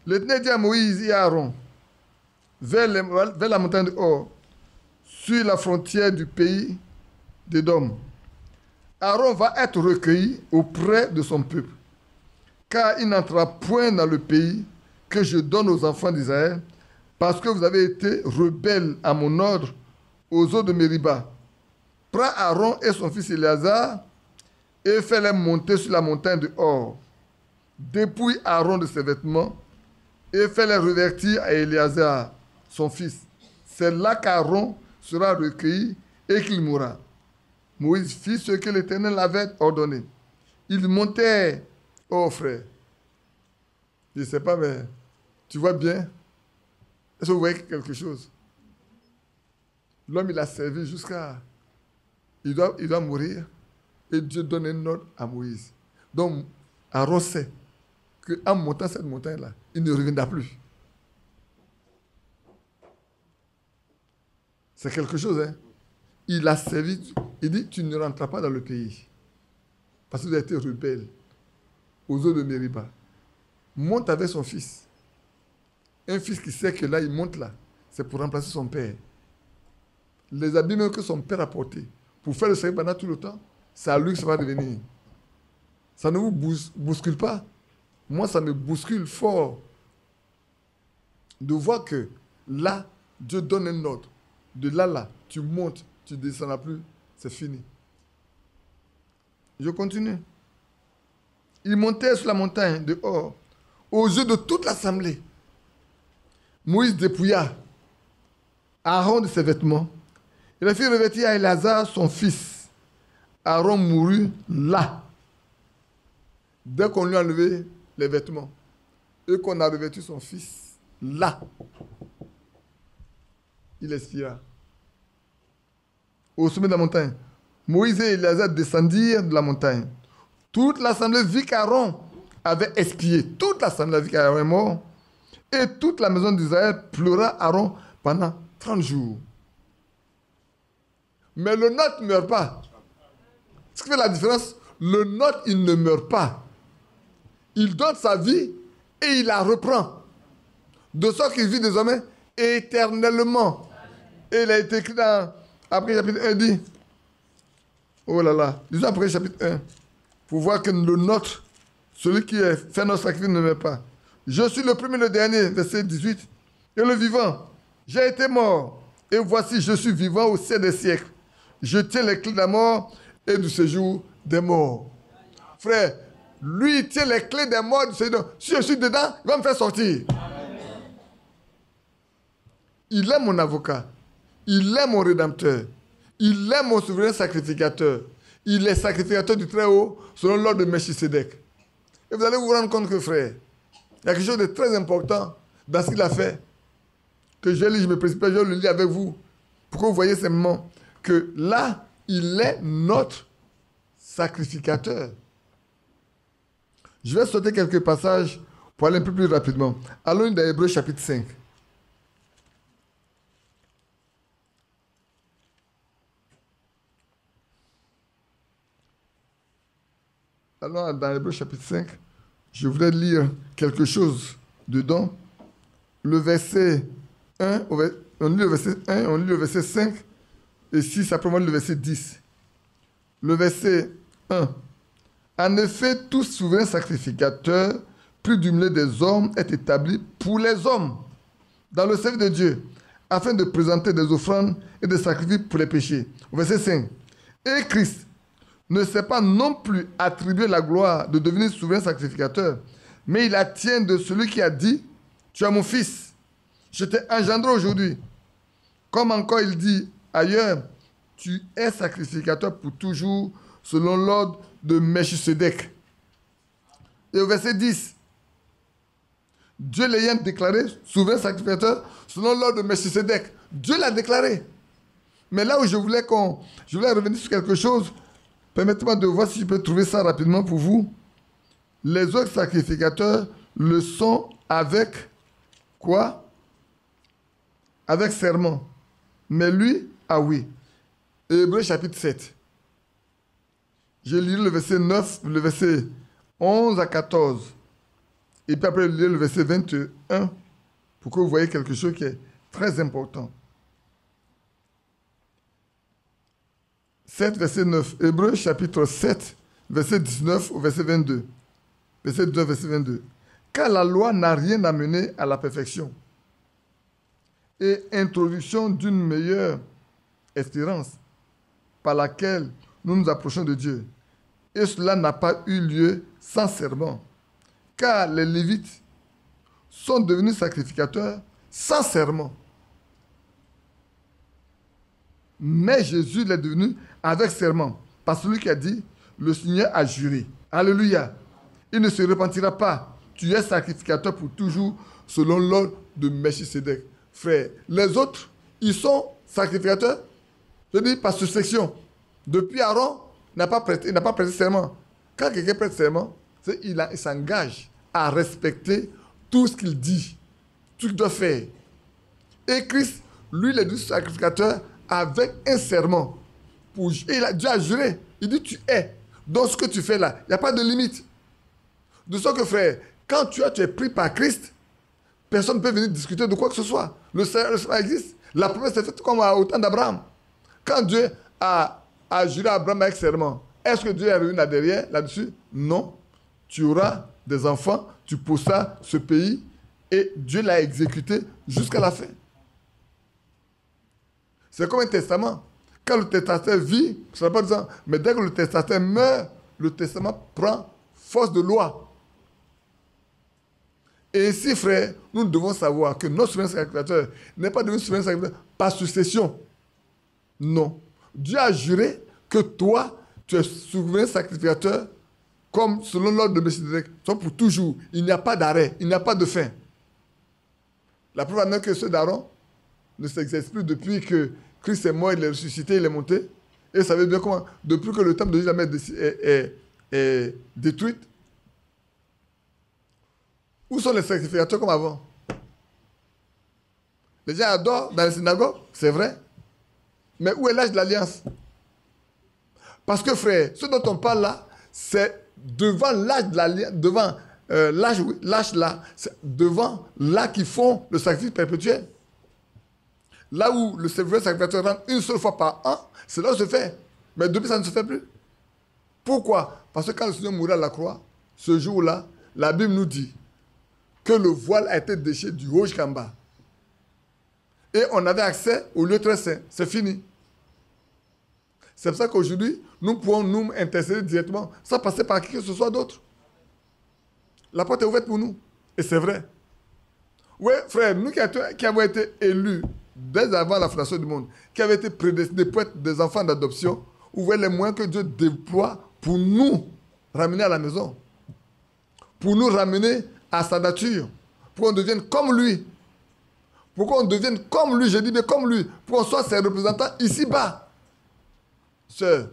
L'Éternel dit à Moïse et à Aaron, vers la montagne de Hor, sur la frontière du pays d'Édom. Aaron va être recueilli auprès de son peuple, car il n'entrera point dans le pays que je donne aux enfants d'Israël, parce que vous avez été rebelles à mon ordre aux eaux de Mériba. Prends Aaron et son fils Éléazar et fais-les monter sur la montagne de Hor. Dépouille Aaron de ses vêtements et fais-les revêtir à Éléazar, son fils. C'est là qu'Aaron sera recueilli et qu'il mourra. Moïse fit ce que l'Éternel avait ordonné. Il montait, oh frère. Je ne sais pas, mais tu vois bien. Est-ce que vous voyez quelque chose? L'homme, il a servi jusqu'à... Il doit mourir. Et Dieu donne un ordre à Moïse. Donc, Aaron sait qu'en montant cette montagne-là, il ne reviendra plus. C'est quelque chose, hein? Il a servi. Il dit, tu ne rentreras pas dans le pays. Parce que tu as été rebelle aux eaux de Mériba. Monte avec son fils. Un fils qui sait que là, il monte là. C'est pour remplacer son père. Les habits même que son père a portés pour faire le sacrifice pendant tout le temps, c'est à lui que ça va revenir. Ça ne vous bouscule pas. Moi, ça me bouscule fort de voir que là, Dieu donne un ordre. De là, tu montes, tu ne descendras plus, c'est fini. Je continue. Il montait sur la montagne de Hor, aux yeux de toute l'assemblée. Moïse dépouilla Aaron de ses vêtements. Il a fait revêtir à Éléazar son fils. Aaron mourut là. Dès qu'on lui a enlevé les vêtements et qu'on a revêtu son fils là, il expira. Au sommet de la montagne, Moïse et Éléazar descendirent de la montagne. Toute l'assemblée vit qu'Aaron avait expié. Toute l'assemblée vit qu'Aaron est mort. Et toute la maison d'Israël pleura Aaron pendant 30 jours. Mais le nôtre ne meurt pas. Ce qui fait la différence, le nôtre, il ne meurt pas. Il donne sa vie et il la reprend. De sorte qu'il vit désormais éternellement. Et il a été écrit dans Après chapitre 1, dit, oh là là, disons après chapitre 1, pour voir que le nôtre, celui qui a fait notre sacrifice ne meurt pas. Je suis le premier et le dernier, verset 18, et le vivant. J'ai été mort, et voici, je suis vivant au ciel des siècles. Je tiens les clés de la mort et du séjour des morts. Frère, lui, il tient les clés des morts du séjour. Si je suis dedans, il va me faire sortir. Il est mon avocat. Il est mon rédempteur. Il est mon souverain sacrificateur. Il est sacrificateur du Très-Haut selon l'ordre de Melchisédek. Et vous allez vous rendre compte que, frère, il y a quelque chose de très important dans ce qu'il a fait. Que je lis, je me précipite, je le lis avec vous. Pour que vous voyez simplement que là, il est notre sacrificateur. Je vais sauter quelques passages pour aller un peu plus rapidement. Allons dans Hébreux chapitre 5. Alors, dans Hébreux chapitre 5, je voudrais lire quelque chose dedans. Le verset 1, on lit le verset 1, on lit le verset 5, et 6, après on lit le verset 10. Le verset 1. En effet, tout souverain sacrificateur, plus du milieu des hommes, est établi pour les hommes, dans le service de Dieu, afin de présenter des offrandes et des sacrifices pour les péchés. Verset 5. Et Christ ne s'est pas non plus attribué la gloire de devenir souverain sacrificateur, mais il la tient de celui qui a dit, tu es mon fils, je t'ai engendré aujourd'hui. Comme encore il dit ailleurs, tu es sacrificateur pour toujours, selon l'ordre de Melchisédek. Et au verset 10, Dieu l'ayant déclaré souverain sacrificateur selon l'ordre de Melchisédek. Dieu l'a déclaré. Mais là où je voulais revenir sur quelque chose, permettez-moi de voir si je peux trouver ça rapidement pour vous. Les autres sacrificateurs le sont avec quoi? Avec serment. Mais lui, ah oui. Hébreux chapitre 7. Je lis le verset 9, le verset 11 à 14. Et puis après, je lis le verset 21 pour que vous voyez quelque chose qui est très important. 7, verset 9. Hébreux chapitre 7, verset 19 au verset 22. Verset 2, verset 22. Car la loi n'a rien amené à la perfection et introduction d'une meilleure espérance par laquelle nous nous approchons de Dieu. Et cela n'a pas eu lieu sans serment. Car les Lévites sont devenus sacrificateurs sans serment. Mais Jésus l'est devenu avec serment. Par celui qui a dit, le Seigneur a juré. Alléluia. Il ne se repentira pas. Tu es sacrificateur pour toujours, selon l'ordre de Melchisédek. Frère, les autres, ils sont sacrificateurs, je dis par succession. Depuis Aaron, il n'a pas prêté serment. Quand quelqu'un prête serment, il s'engage à respecter tout ce qu'il dit, tout ce qu'il doit faire. Et Christ, lui, il est du sacrificateur avec un serment. Dieu a juré. Il dit, tu es. Donc, ce que tu fais là, il n'y a pas de limite. De sorte que, frère, quand tu es pris par Christ, personne ne peut venir discuter de quoi que ce soit. Le Seigneur existe. La promesse est faite comme au temps d'Abraham. Quand Dieu a juré à Abraham avec serment, est-ce que Dieu est revenu derrière là-dessus? Non. Tu auras des enfants, tu possèdes ce pays, et Dieu l'a exécuté jusqu'à la fin. C'est comme un testament. Quand le testateur vit, ce n'est pas disant, mais dès que le testateur meurt, le testament prend force de loi. Et ici, frère, nous devons savoir que notre souverain sacrificateur n'est pas devenu souverain sacrificateur par succession. Non. Dieu a juré que toi, tu es souverain sacrificateur comme selon l'ordre de Melchisédek, pour toujours. Il n'y a pas d'arrêt, il n'y a pas de fin. La preuve en est que ceux d'Aaron ne s'exercent plus depuis que Christ est mort, il est ressuscité, il est monté. Et vous savez bien comment, depuis que le temple de Jérusalem est détruit, où sont les sacrificateurs comme avant? Les gens adorent dans les synagogues, c'est vrai. Mais où est l'âge de l'alliance? Parce que frère, ce dont on parle là, c'est devant l'âge de l'alliance, devant l'âge là, c'est devant là qu'ils font le sacrifice perpétuel. Là où le sacrificateur rentre une seule fois par an, c'est là où se fait. Mais depuis, ça ne se fait plus. Pourquoi? Parce que quand le Seigneur mourait à la croix, ce jour-là, la Bible nous dit que le voile a été déchiré du haut jusqu'en bas. Et on avait accès au lieu très saint. C'est fini. C'est pour ça qu'aujourd'hui, nous pouvons nous intercéder directement sans passer par qui que ce soit d'autre. La porte est ouverte pour nous. Et c'est vrai. Oui, frère, nous qui avons été élus dès avant la fondation du monde, qui avaient été prédestinés pour être des enfants d'adoption, ouvrez les moyens que Dieu déploie pour nous ramener à la maison. Pour nous ramener à sa nature. Pour qu'on devienne comme lui. Pour qu'on devienne comme lui, je dis bien comme lui. Pour qu'on soit ses représentants ici-bas. Sœurs,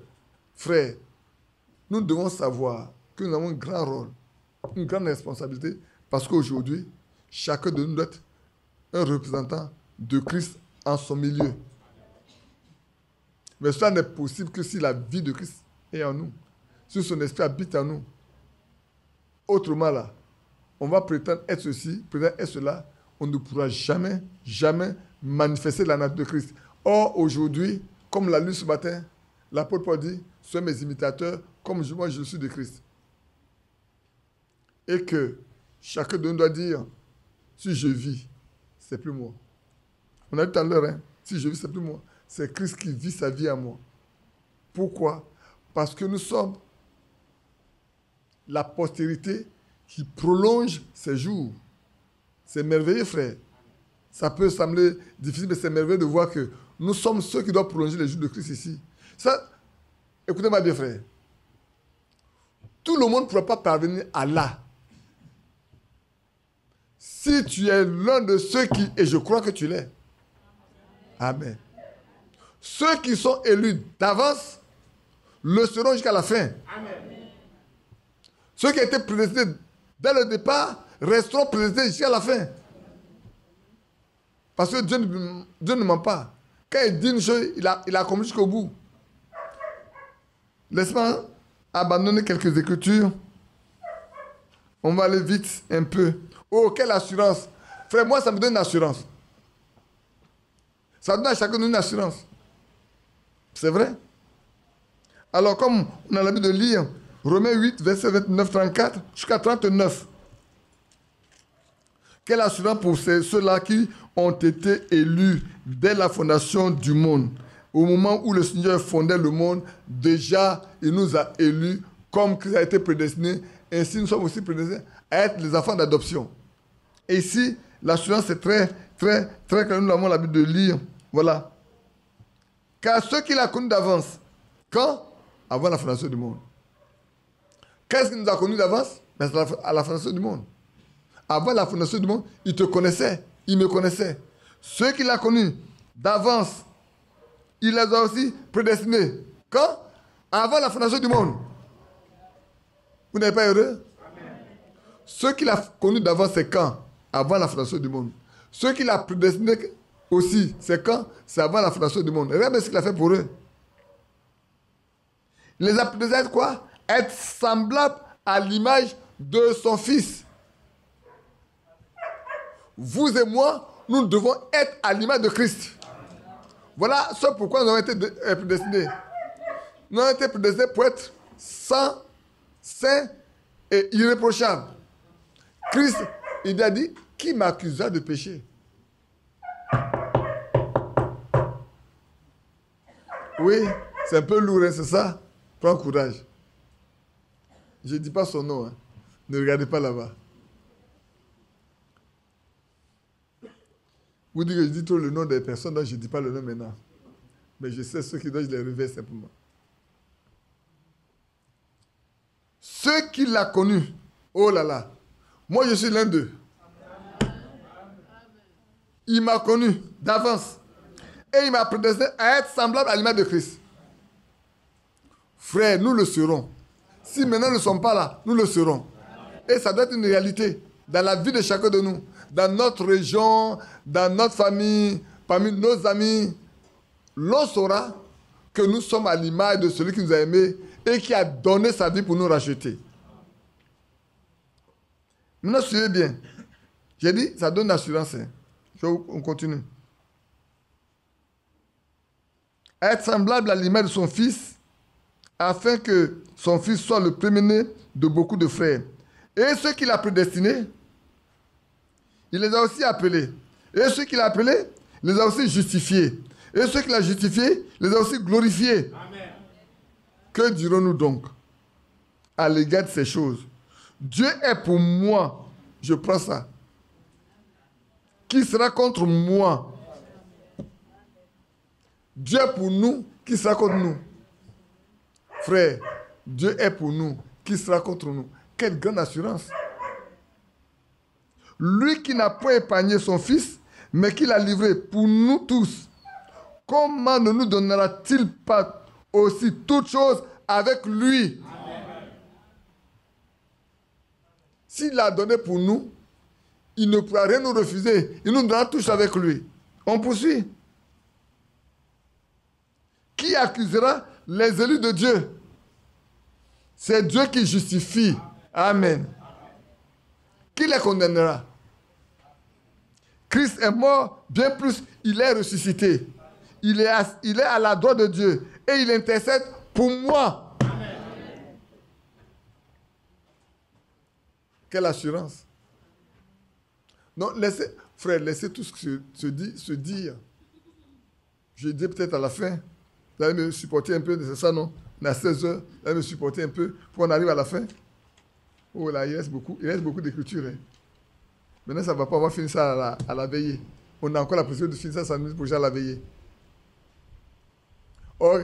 frères, nous devons savoir que nous avons un grand rôle, une grande responsabilité, parce qu'aujourd'hui, chacun de nous doit être un représentant de Christ en son milieu. Mais cela n'est possible que si la vie de Christ est en nous, si son esprit habite en nous. Autrement là, on va prétendre être ceci, prétendre être cela, on ne pourra jamais, jamais manifester la nature de Christ. Or, aujourd'hui, comme l'a lu ce matin, l'apôtre Paul dit, soyez mes imitateurs, comme moi je suis de Christ. Et que chacun de nous doit dire, si je vis, c'est plus moi. On a dit tout à l'heure, si je vis, c'est plus moi. C'est Christ qui vit sa vie en moi. Pourquoi? Parce que nous sommes la postérité qui prolonge ses jours. C'est merveilleux, frère. Ça peut sembler difficile, mais c'est merveilleux de voir que nous sommes ceux qui doivent prolonger les jours de Christ ici. Ça, écoutez-moi bien, frère. Tout le monde ne pourra pas parvenir à là. Si tu es l'un de ceux qui, et je crois que tu l'es. Amen. Ceux qui sont élus d'avance le seront jusqu'à la fin. Amen. Ceux qui étaient prédestinés dès le départ resteront prédestinés jusqu'à la fin. Parce que Dieu ne ment pas. Quand il dit une chose, il a accompli jusqu'au bout. Laisse-moi abandonner quelques écritures. On va aller vite un peu. Oh, quelle assurance. Frère, moi, ça me donne une assurance. Ça donne à chacun une assurance. C'est vrai. Alors, comme on a l'habitude de lire Romains 8, verset 29-34 jusqu'à 39. Quelle assurance pour ceux-là qui ont été élus dès la fondation du monde. Au moment où le Seigneur fondait le monde, déjà, il nous a élus comme Christ a été prédestiné. Ainsi, nous sommes aussi prédestinés à être les enfants d'adoption. Et ici, l'assurance est très, très, très claire. Nous avons l'habitude de lire. Voilà. Car ceux qu'il a connus d'avance, quand? Avant la fondation du monde. Qu'est-ce qu'il nous a connus d'avance? À la fondation du monde. Avant la fondation du monde, il te connaissait, il me connaissait. Ceux qu'il a connus d'avance, il les a aussi prédestinés. Quand? Avant la fondation du monde. Vous n'êtes pas heureux? Amen. Ceux qu'il a connus d'avance, c'est quand? Avant la fondation du monde. Ceux qu'il a prédestinés aussi, c'est quand? C'est avant la fondation du monde. Regardez ce qu'il a fait pour eux. Il les a prédestinés quoi? Être semblables à l'image de son Fils. Vous et moi, nous devons être à l'image de Christ. Voilà ce pourquoi nous avons été prédestinés. Nous avons été prédestinés pour être saints, et irréprochables. Christ, il a dit, qui m'accusera de péché? Oui, c'est un peu lourd, hein, c'est ça? Prends courage. Je ne dis pas son nom. Hein. Ne regardez pas là-bas. Vous dites que je dis trop le nom des personnes, donc je ne dis pas le nom maintenant. Mais je sais ceux qui doivent, je les révèle simplement. Ceux qui l'ont connu, oh là là, moi je suis l'un d'eux. Il m'a connu d'avance. Et il m'a prédestiné à être semblable à l'image de Christ. Frère, nous le serons. Si maintenant nous ne sommes pas là, nous le serons. Et ça doit être une réalité dans la vie de chacun de nous. dans notre région, dans notre famille, parmi nos amis, l'on saura que nous sommes à l'image de celui qui nous a aimés et qui a donné sa vie pour nous racheter. Maintenant, suivez bien. J'ai dit, ça donne l'assurance. Hein. On continue. Être semblable à l'image de son fils, afin que son fils soit le premier-né de beaucoup de frères. Et ceux qu'il a prédestinés, il les a aussi appelés. Et ceux qu'il a appelés, il les a aussi justifiés. Et ceux qu'il a justifiés, il les a aussi glorifiés. Amen. Que dirons-nous donc à l'égard de ces choses? Dieu est pour moi. Je prends ça. Qui sera contre moi? Dieu est pour nous. Qui sera contre nous? Frère, Dieu est pour nous. Qui sera contre nous? Quelle grande assurance. Lui qui n'a pas épargné son fils, mais qui l'a livré pour nous tous, comment ne nous donnera-t-il pas aussi toutes choses avec lui? Amen. S'il l'a donné pour nous, il ne pourra rien nous refuser. Il nous donnera tous avec lui. On poursuit. Qui accusera les élus de Dieu? C'est Dieu qui justifie. Amen. Qui les condamnera? Christ est mort, bien plus, il est ressuscité. Il est à la droite de Dieu et il intercède pour moi. Amen. Quelle assurance. Non, laissez, frère, laissez tout ce que se dire. Je dis peut-être à la fin. Vous allez me supporter un peu, c'est ça, non? On est à 16 heures, vous allez me supporter un peu pour qu'on arrive à la fin. Oh là, il reste beaucoup d'écriture. Hein. Maintenant, ça ne va pas, on va finir ça à la veillée. On a encore la possibilité de finir ça 5 minutes pour déjà la veillée. Or,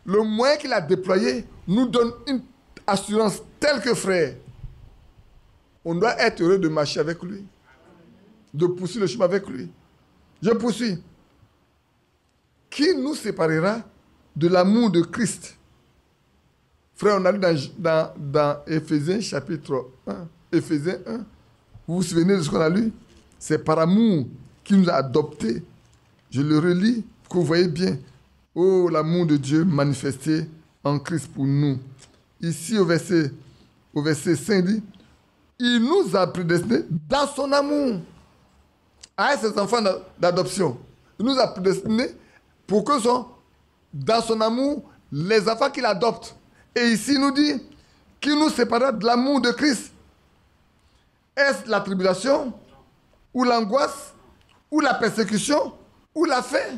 le moyen qu'il a déployé nous donne une assurance telle que, frère, on doit être heureux de marcher avec lui, de poursuivre le chemin avec lui. Je poursuis. Qui nous séparera de l'amour de Christ? Frère, on a lu dans Éphésiens chapitre 1, Éphésiens 1, vous vous souvenez de ce qu'on a lu? C'est par amour qu'il nous a adoptés. Je le relis pour que vous voyez bien. Oh, l'amour de Dieu manifesté en Christ pour nous. Ici, au verset 5, dit, il nous a prédestinés dans son amour à ses enfants d'adoption. Il nous a prédestinés pour que sont dans son amour les enfants qu'il adopte. Et ici, il nous dit qu'il nous séparera de l'amour de Christ. Est-ce la tribulation, ou l'angoisse, ou la persécution, ou la faim,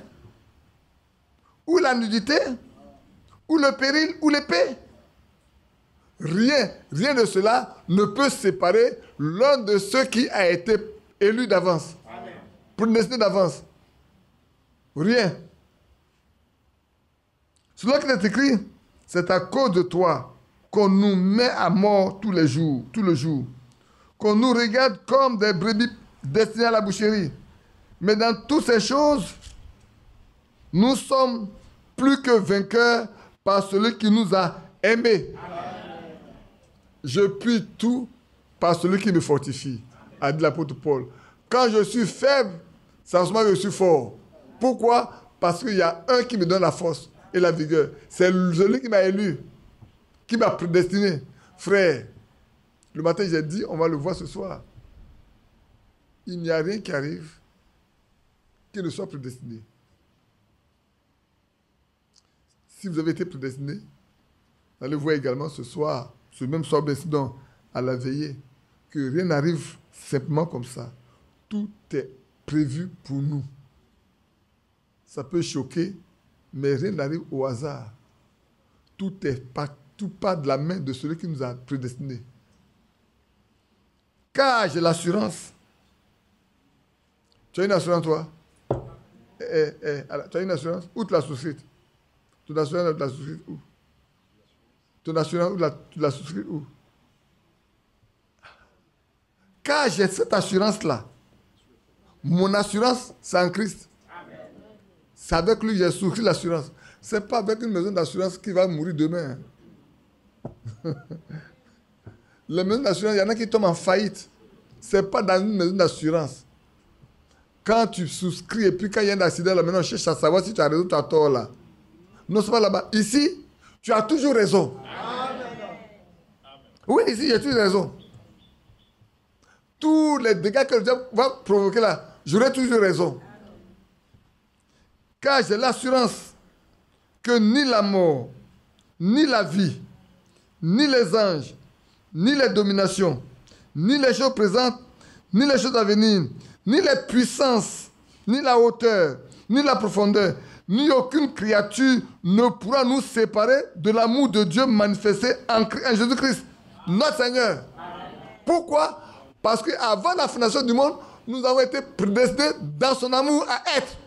ou la nudité, ou le péril, ou l'épée? Rien de cela ne peut séparer l'un de ceux qui a été élu d'avance, prédestiné d'avance. Rien. Cela qui est écrit, c'est à cause de toi qu'on nous met à mort tout le jour, qu'on nous regarde comme des brebis destinées à la boucherie. Mais dans toutes ces choses, nous sommes plus que vainqueurs par celui qui nous a aimés. Amen. Je puis tout par celui qui me fortifie, a dit l'apôtre Paul. Quand je suis faible, c'est en ce moment que je suis fort. Pourquoi? Parce qu'il y a un qui me donne la force et la vigueur. C'est celui qui m'a élu, qui m'a prédestiné. Frère, le matin j'ai dit, on va le voir ce soir. Il n'y a rien qui arrive qui ne soit prédestiné. Si vous avez été prédestiné, vous allez voir également ce soir, ce même soir précédent, à la veillée, que rien n'arrive simplement comme ça. Tout est prévu pour nous. Ça peut choquer, mais rien n'arrive au hasard. Tout part de la main de celui qui nous a prédestinés. Car j'ai l'assurance. Tu as une assurance, toi? Tu as une assurance? Où tu l'as souscrite? Ton assurance, tu l'as souscrite où? Ton assurance, tu l'as souscrite où? Car j'ai cette assurance-là. Mon assurance, c'est en Christ. C'est avec lui que j'ai souscrit l'assurance. Ce n'est pas avec une maison d'assurance qui va mourir demain. Les maisons d'assurance, il y en a qui tombent en faillite. Ce n'est pas dans une maison d'assurance Quand tu souscris et puis quand il y a un accident, là, maintenant, on cherche à savoir si tu as raison ou tu as tort là. Non, c'est pas là-bas. Ici, tu as toujours raison. Oui, ici, il y a toujours raison. Tous les dégâts que le diable va provoquer là, j'aurai toujours raison. Car j'ai l'assurance que ni la mort, ni la vie, ni les anges, ni les dominations, ni les choses présentes, ni les choses à venir, ni les puissances, ni la hauteur, ni la profondeur, ni aucune créature ne pourra nous séparer de l'amour de Dieu manifesté en Jésus-Christ, notre Seigneur. Pourquoi? Parce qu'avant la fondation du monde, nous avons été prédestinés dans son amour à être.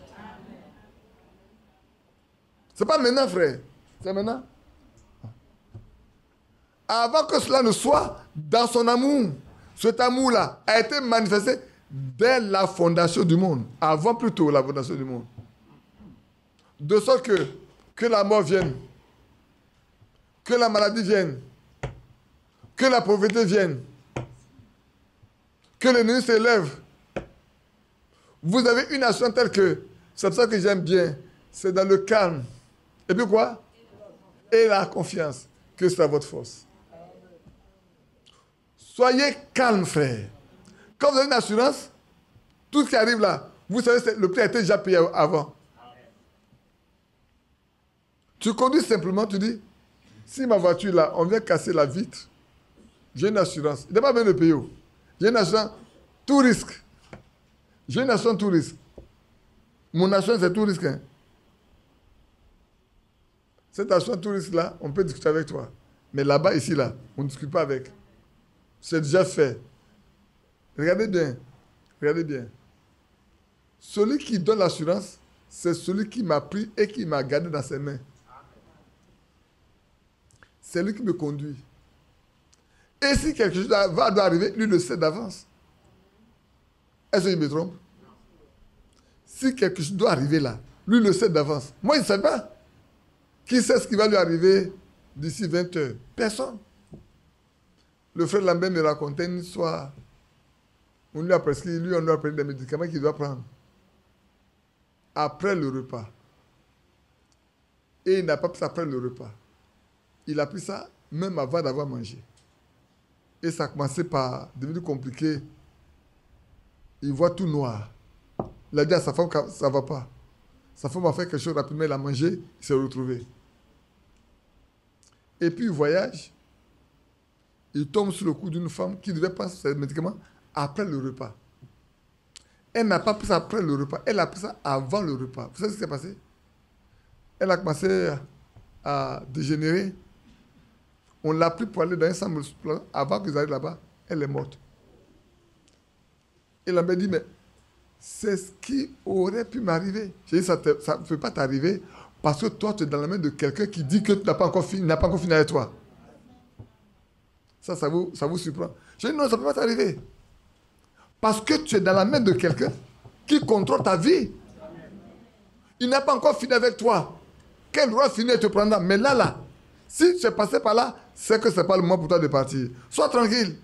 Ce n'est pas maintenant, frère. C'est maintenant. Avant que cela ne soit, dans son amour, cet amour-là a été manifesté dès la fondation du monde. Avant plutôt la fondation du monde. De sorte que la mort vienne, que la maladie vienne, que la pauvreté vienne, que l'ennemi s'élève. Vous avez une nation telle que, c'est ça que j'aime bien, c'est dans le calme. Et puis quoi? Et la confiance, que c'est votre force. Soyez calme, frère. Quand vous avez une assurance, tout ce qui arrive là, vous savez, le prix a été déjà payé avant. Tu conduis simplement, tu dis, si ma voiture là, on vient casser la vitre, j'ai une assurance. Il n'est pas besoin de payer. J'ai une assurance, tout risque. J'ai une assurance, tout risque. Mon assurance, c'est tout risque. Hein. Cette assurance, tout risque là, on peut discuter avec toi. Mais là-bas, ici, là, on ne discute pas avec. C'est déjà fait. Regardez bien. Regardez bien. Celui qui donne l'assurance, c'est celui qui m'a pris et qui m'a gardé dans ses mains. C'est lui qui me conduit. Et si quelque chose doit arriver, lui le sait d'avance. Est-ce que je me trompe? Si quelque chose doit arriver là, lui le sait d'avance. Moi, il ne sait pas. Qui sait ce qui va lui arriver d'ici 20 heures? Personne. Le frère Lambert me racontait une histoire. On lui a prescrit des médicaments qu'il doit prendre. Après le repas. Et il n'a pas pris ça après le repas. Il a pris ça même avant d'avoir mangé. Et ça a commencé par devenir compliqué. Il voit tout noir. Il a dit à sa femme que ça ne va pas. Sa femme a fait quelque chose rapidement, il a mangé, il s'est retrouvé. Et puis il voyage. Il tombe sur le cou d'une femme qui devait prendre ses médicaments après le repas. Elle n'a pas pris ça après le repas, elle a pris ça avant le repas. Vous savez ce qui s'est passé? Elle a commencé à dégénérer. On l'a pris pour aller dans un centre hospitalier. Avant qu'ils arrivent là-bas, elle est morte. Et m'a dit, mais c'est ce qui aurait pu m'arriver. J'ai dit, ça ne peut pas t'arriver parce que toi, tu es dans la main de quelqu'un qui dit que tu n'as pas encore fini avec toi. Ça vous surprend. J'ai dit, non, ça ne peut pas t'arriver. Parce que tu es dans la main de quelqu'un qui contrôle ta vie. Il n'a pas encore fini avec toi. Quel droit finir et te prendre? Mais là, si tu es passé par là, c'est que ce n'est pas le moment pour toi de partir. Sois tranquille.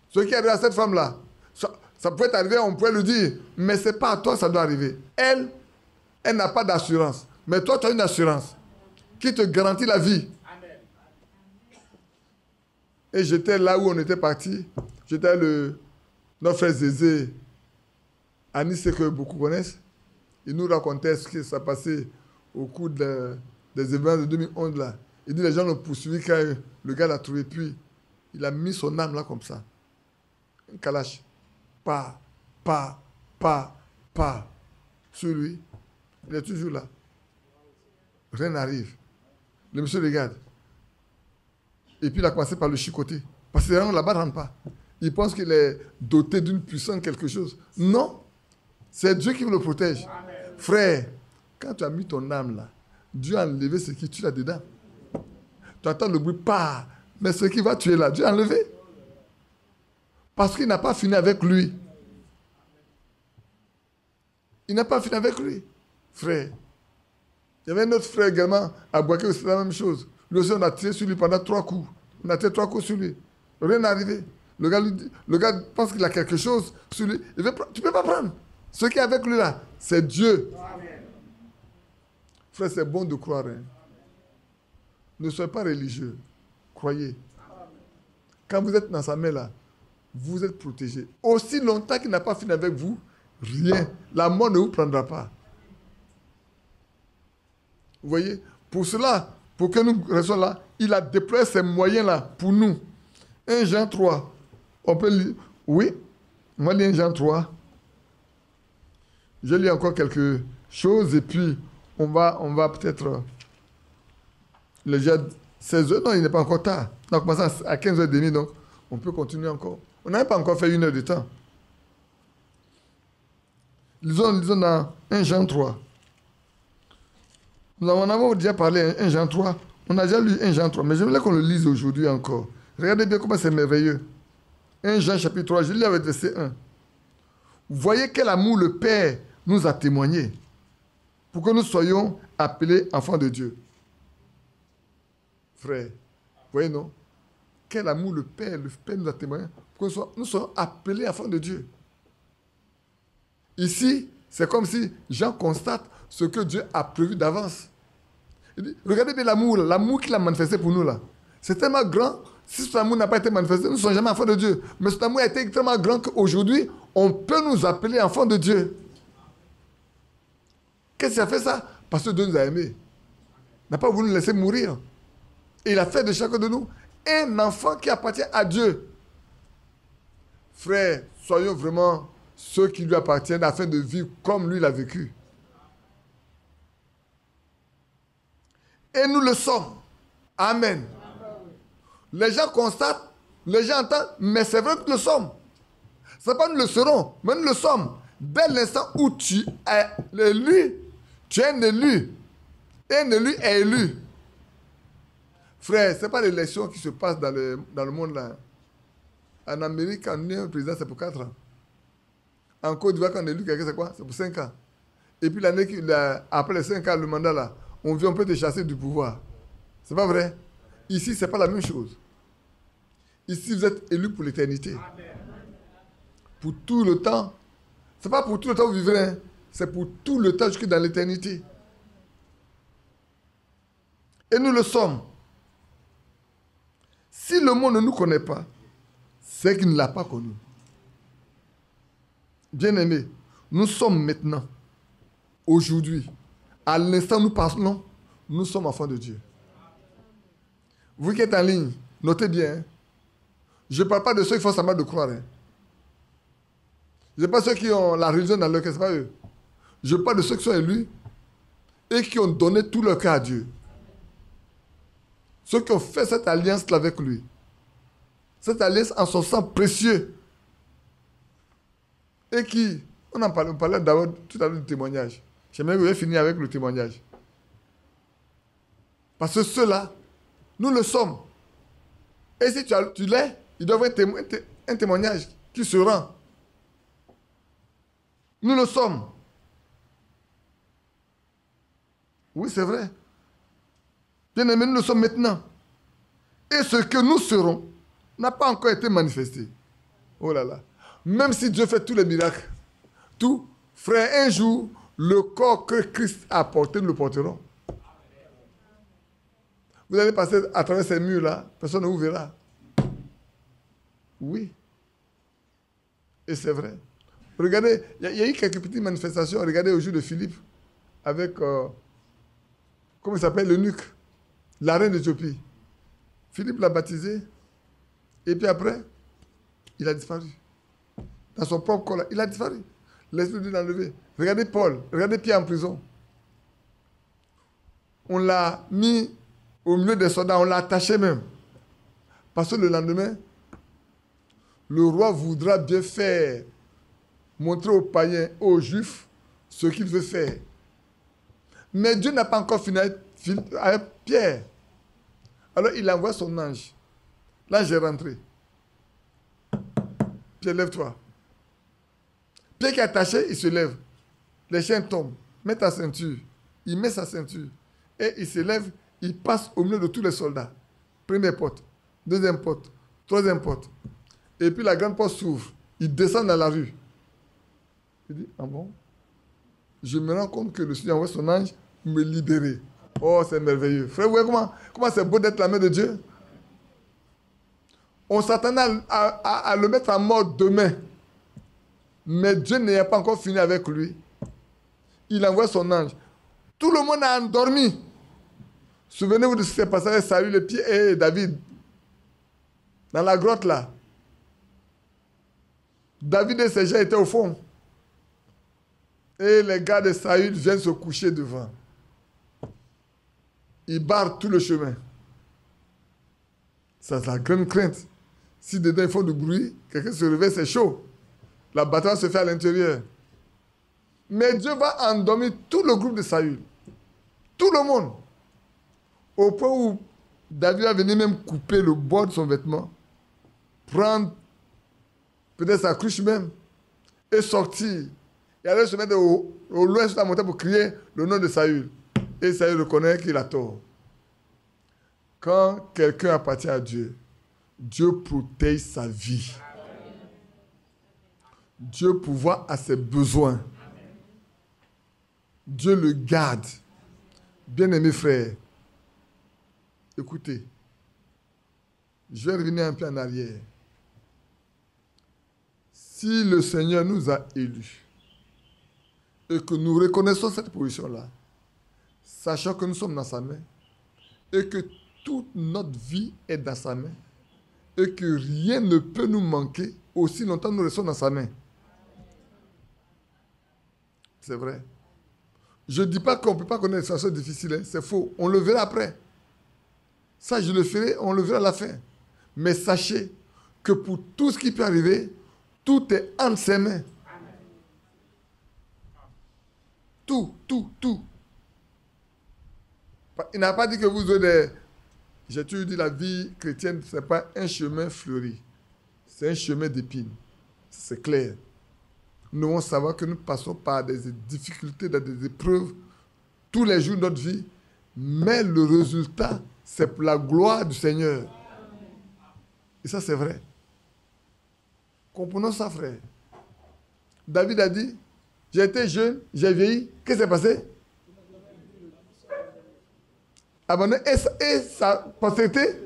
Ce qui arrive à cette femme-là, ça peut arriver, on pourrait lui dire, mais ce n'est pas à toi que ça doit arriver. Elle n'a pas d'assurance. Mais toi, tu as une assurance qui te garantit la vie. Amen. Et j'étais là où on était parti. J'étais notre frère Zézé, Anis, que beaucoup connaissent. Il nous racontait ce qui s'est passé au cours des événements de 2011. Là. Il dit les gens l'ont poursuivi quand le gars l'a trouvé. Puis, il a mis son âme là comme ça. Un calache. Pas. Sur lui. Il est toujours là. Rien n'arrive. Le monsieur regarde. Et puis il a commencé par le chicoter. Parce que les gens là-bas ne rentrent pas. Il pense qu'il est doté d'une puissance, quelque chose. Non. C'est Dieu qui le protège. Amen. Frère, quand tu as mis ton âme là, Dieu a enlevé ce qui tue là-dedans. Tu entends le bruit, pas. Mais ce qui va tuer là, Dieu a enlevé. Parce qu'il n'a pas fini avec lui. Il n'a pas fini avec lui. Frère. Il y avait un autre frère également à Boaké, c'est la même chose. Lui aussi, on a tiré sur lui pendant 3 coups. On a tiré 3 coups sur lui. Rien n'est arrivé. Le gars pense qu'il a quelque chose sur lui. Tu ne peux pas prendre. Ce qui est avec lui là, c'est Dieu. Frère, c'est bon de croire. Hein. Ne soyez pas religieux. Croyez. Quand vous êtes dans sa main là, vous êtes protégé. Aussi longtemps qu'il n'a pas fini avec vous, rien. La mort ne vous prendra pas. Vous voyez? Pour cela, pour que nous restions là, il a déployé ces moyens-là pour nous. 1 Jean 3. On peut lire. Oui. On va lire 1 Jean 3. Je lis encore quelque chose et puis on va peut-être... Déjà 16h, non, il n'est pas encore tard. On a commencé à 15h30, donc on peut continuer encore. On n'a pas encore fait 1 heure de temps. Lisons dans 1 Jean 3. Nous en avons déjà parlé, 1 Jean 3. On a déjà lu 1 Jean 3, mais j'aimerais qu'on le lise aujourd'hui encore. Regardez bien comment c'est merveilleux. 1 Jean chapitre 3, je lis avec verset 1. Vous voyez quel amour le Père nous a témoigné pour que nous soyons appelés enfants de Dieu. Frère, vous voyez non? Quel amour le Père nous a témoigné pour que nous soyons appelés enfants de Dieu. Ici, c'est comme si Jean constate ce que Dieu a prévu d'avance. Il dit, regardez bien l'amour qu'il a manifesté pour nous là. C'est tellement grand. Si cet amour n'a pas été manifesté, nous ne sommes jamais enfants de Dieu. Mais cet amour a été tellement grand qu'aujourd'hui, on peut nous appeler enfants de Dieu. Qu'est-ce qui a fait ça? Parce que Dieu nous a aimés. Il n'a pas voulu nous laisser mourir. Et il a fait de chacun de nous un enfant qui appartient à Dieu. Frères, soyons vraiment ceux qui lui appartiennent afin de vivre comme lui l'a vécu. Et nous le sommes. Amen. Les gens constatent, les gens entendent, mais c'est vrai que nous le sommes. Ce n'est pas nous le serons, mais nous le sommes. Dès l'instant où tu es élu, tu es un élu. Et un élu est élu. Frère, ce n'est pas l'élection qui se passe dans le monde là. En Amérique, quand on est un président, c'est pour 4 ans. En Côte d'Ivoire, quand on est élu quelqu'un, c'est quoi? C'est pour 5 ans. Et puis l'année après les 5 ans, le mandat là, on peut te chasser du pouvoir. C'est pas vrai? Ici, ce n'est pas la même chose. Ici, vous êtes élu pour l'éternité. Pour tout le temps. Ce n'est pas pour tout le temps où vous vivrez. Hein. C'est pour tout le temps jusqu'à dans l'éternité. Et nous le sommes. Si le monde ne nous connaît pas, c'est qu'il ne l'a pas connu. Bien-aimés, nous sommes maintenant, aujourd'hui, à l'instant où nous parlons, nous sommes enfants de Dieu. Vous qui êtes en ligne, notez bien. Hein? Je ne parle pas de ceux qui font semblant de croire. Hein? Je ne parle pas de ceux qui ont la religion dans leur cœur, ce n'est pas eux. Je parle de ceux qui sont élus et qui ont donné tout leur cœur à Dieu. Ceux qui ont fait cette alliance-là avec lui. Cette alliance en son sang précieux. Et qui, on parlait d'abord tout à l'heure du témoignage. J'aimerais que vous ayez fini avec le témoignage. Parce que ceux-là, nous le sommes. Et si tu l'es, il doit y avoir un témoignage qui se rend. Nous le sommes. Oui, c'est vrai. Bien aimé, nous le sommes maintenant. Et ce que nous serons n'a pas encore été manifesté. Oh là là. Même si Dieu fait tous les miracles, tout, frère, un jour, le corps que Christ a porté, nous le porterons. Vous allez passer à travers ces murs-là, personne ne vous verra. Oui. Et c'est vrai. Regardez, il y a eu quelques petites manifestations. Regardez au jour de Philippe, avec, comment il s'appelle, l'eunuque, la reine d'Éthiopie. Philippe l'a baptisé, et puis après, il a disparu. Dans son propre corps, il a disparu. L'esprit de Dieu l'a enlevé. Regardez Paul, regardez Pierre en prison. On l'a mis au milieu des soldats, on l'a attaché même. Parce que le lendemain, le roi voudra bien faire, montrer aux païens, aux juifs, ce qu'il veut faire. Mais Dieu n'a pas encore fini avec Pierre. Alors il envoie son ange. L'ange est rentré. Pierre, lève-toi. Pierre qui est attaché, il se lève. Les chaînes tombent. Mets ta ceinture. Il met sa ceinture. Et il se lève, il passe au milieu de tous les soldats. Première porte, deuxième porte, troisième porte. Et puis la grande porte s'ouvre. Il descend dans la rue. Il dit, ah bon? Je me rends compte que le Seigneur envoie son ange me libérer. Oh, c'est merveilleux. Frère, vous voyez comment c'est beau d'être la main de Dieu? On s'attendait à le mettre à mort demain. Mais Dieu n'a pas encore fini avec lui. Il envoie son ange. Tout le monde a endormi. Souvenez-vous de ce qui s'est passé avec Saül et David. Dans la grotte là. David et ses gens étaient au fond. Et les gars de Saül viennent se coucher devant. Ils barrent tout le chemin. Ça, c'est la grande crainte. Si dedans ils font du bruit, quelqu'un se réveille, c'est chaud. La bataille se fait à l'intérieur. Mais Dieu va endormir tout le groupe de Saül. Tout le monde. Au point où David va venir même couper le bord de son vêtement. Prendre peut-être sa cruche même. Et sortir. Et aller se mettre au loin sur la montagne pour crier le nom de Saül. Et Saül reconnaît qu'il a tort. Quand quelqu'un appartient à Dieu, Dieu protège sa vie. Dieu pourvoit à ses besoins. Dieu le garde. Bien-aimés frères, écoutez, je vais revenir un peu en arrière. Si le Seigneur nous a élus et que nous reconnaissons cette position-là, sachant que nous sommes dans sa main et que toute notre vie est dans sa main et que rien ne peut nous manquer aussi longtemps que nous restons dans sa main. C'est vrai. Je ne dis pas qu'on ne peut pas connaître des situations difficiles, hein. C'est faux. On le verra après. Ça, je le ferai, on le verra à la fin. Mais sachez que pour tout ce qui peut arriver, tout est entre ses mains. Tout. Il n'a pas dit que vous aurez des... J'ai toujours dit la vie chrétienne, ce n'est pas un chemin fleuri. C'est un chemin d'épines. C'est clair. Nous devons savoir que nous passons par des difficultés, des épreuves tous les jours de notre vie. Mais le résultat, c'est pour la gloire du Seigneur. Et ça, c'est vrai. Comprenons ça, frère. David a dit, j'ai été jeune, j'ai vieilli. Qu'est-ce qui s'est passé? Abandonné. Et sa postérité?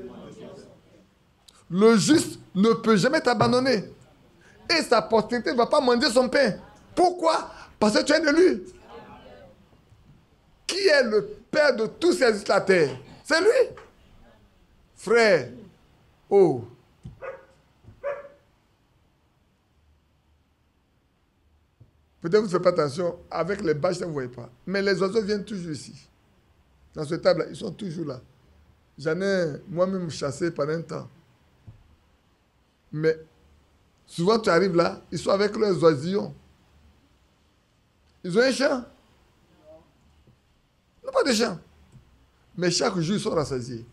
Le juste ne peut jamais t'abandonner. Et sa postérité ne va pas manger son pain. Pourquoi? Parce que tu es de lui. Qui est le père de tous ces sur la terre? C'est lui. Frère. Oh. Peut-être vous ne faites pas attention. Avec les bâches, vous ne voyez pas. Mais les oiseaux viennent toujours ici. Dans ce table-là, ils sont toujours là. J'en ai moi-même chassé pendant un temps. Mais souvent, tu arrives là, ils sont avec leurs oisillons. Ils ont un champ. Ils n'ont pas de champ. Mais chaque jour, ils sont rassasiés.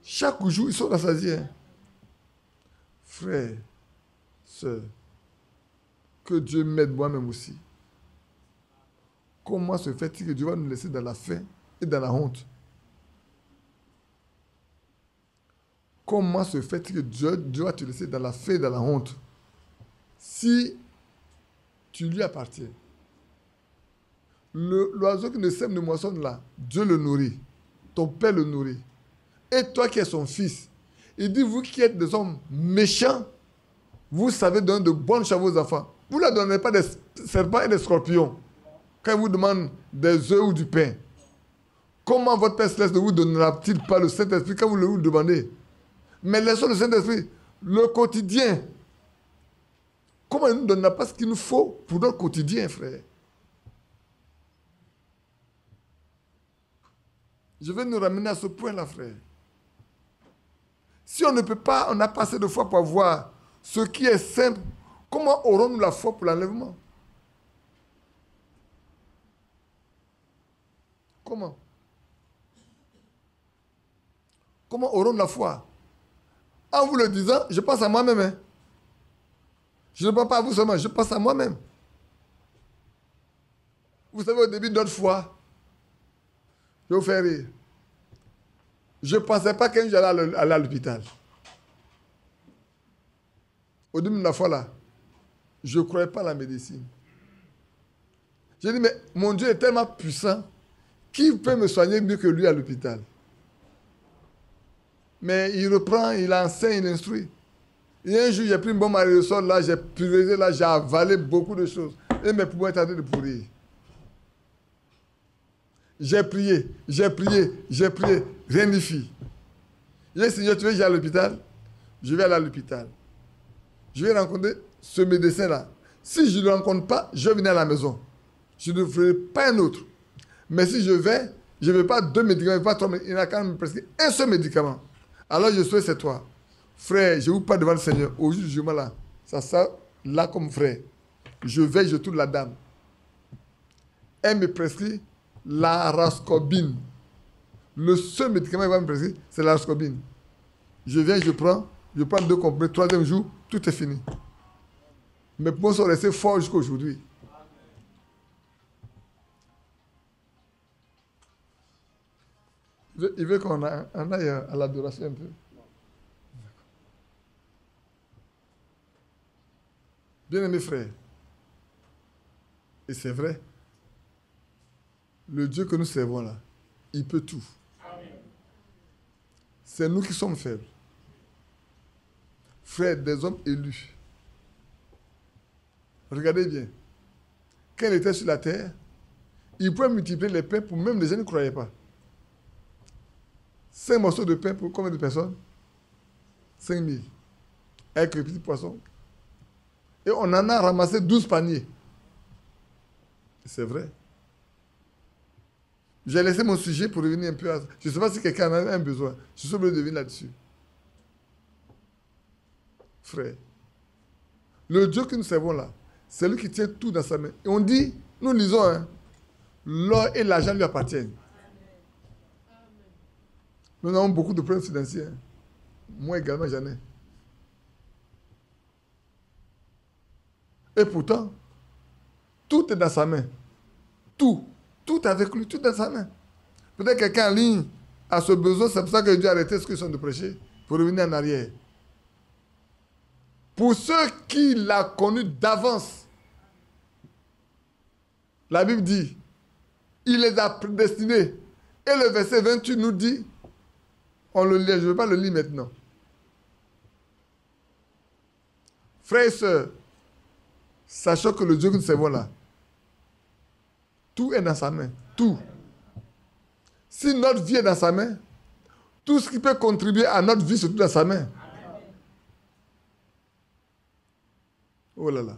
Chaque jour, ils sont rassasiés. Frère, sœur, que Dieu m'aide moi-même aussi. Comment se fait-il que Dieu va nous laisser dans la faim et dans la honte? Comment se fait-il que Dieu va te laisser dans la faim et dans la honte? Si tu lui appartiens. L'oiseau qui ne sème ne moissonne là, Dieu le nourrit. Ton père le nourrit. Et toi qui es son fils, il dit, vous qui êtes des hommes méchants, vous savez donner de bonnes choses à vos enfants. Vous ne leur donnez pas des serpents et des scorpions quand ils vous demandent des œufs ou du pain. Comment votre Père Céleste ne vous donnera-t-il pas le Saint-Esprit quand vous le lui demandez? Mais laissons le Saint-Esprit, le quotidien. Comment il ne nous donnera pas ce qu'il nous faut pour notre quotidien, frère? Je vais nous ramener à ce point-là, frère. Si on ne peut pas, on n'a pas assez de foi pour voir ce qui est simple, comment aurons-nous la foi pour l'enlèvement? Comment? Comment aurons-nous la foi? En vous le disant, je pense à moi-même. Hein. Je ne pense pas à vous seulement, je pense à moi-même. Vous savez, au début de notre foi, je vais vous faire rire. Je ne pensais pas qu'un jour j'allais aller à l'hôpital. Au début de la foi là, Je ne croyais pas à la médecine. J'ai dit, mais mon Dieu est tellement puissant, qui peut me soigner mieux que lui à l'hôpital? Mais il reprend, il enseigne, il instruit. Et un jour, j'ai pris une bombe à aérosol, là, j'ai pulvérisé, là, j'ai avalé beaucoup de choses. Et mes poumons étaient en train de pourrir. J'ai prié, rien n'y fit. J'ai dit, Seigneur, tu veux que j'aille à l'hôpital? Je vais aller à l'hôpital. Je vais rencontrer ce médecin-là. Si je ne le rencontre pas, je vais venir à la maison. Je ne ferai pas un autre. Mais si je vais, je ne veux pas 2 médicaments, pas 3 médicaments. Il n'a qu'à me prescrire un seul médicament. Alors je souhaite, c'est toi. Frère, je ne vous parle devant le Seigneur. Au jugement là, ça sort là comme frère. Je vais, je tourne la dame. Elle me prescrit la rascobine. Le seul médicament qu'elle va me prescrire, c'est la rascobine. Je viens, je prends 2 comprimés, 3e jour, tout est fini. Mes poumons sont restés forts jusqu'à aujourd'hui. Il veut qu'on aille à l'adoration un peu. Bien-aimés frères, et c'est vrai, le Dieu que nous servons là, il peut tout. C'est nous qui sommes faibles. Frères, des hommes élus. Regardez bien. Quand il était sur la terre, il pouvait multiplier les pains pour même les gens qui ne croyaient pas. 5 morceaux de pain pour combien de personnes? 5000. Avec le petit poisson. Et on en a ramassé 12 paniers. C'est vrai. J'ai laissé mon sujet pour revenir un peu à... Je ne sais pas si quelqu'un en avait un besoin. Je suis obligé de revenir là-dessus. Frère, le Dieu que nous servons là, c'est lui qui tient tout dans sa main. Et on dit, nous lisons, hein, l'or et l'argent lui appartiennent. Nous avons beaucoup de problèmes financiers. Hein. Moi également, j'en ai. Et pourtant, tout est dans sa main. Tout avec lui, tout dans sa main. Peut-être que quelqu'un en ligne a ce besoin, c'est pour ça que Dieu a arrêté ce qu'ils sont de prêcher, pour revenir en arrière. Pour ceux qui l'ont connu d'avance, la Bible dit, il les a prédestinés. Et le verset 28 nous dit, on le lit, je ne vais pas le lire maintenant. Frères et sœurs, sachant que le Dieu que nous servons là, tout est dans sa main. Tout. Si notre vie est dans sa main, tout ce qui peut contribuer à notre vie, c'est tout dans sa main. Oh là là.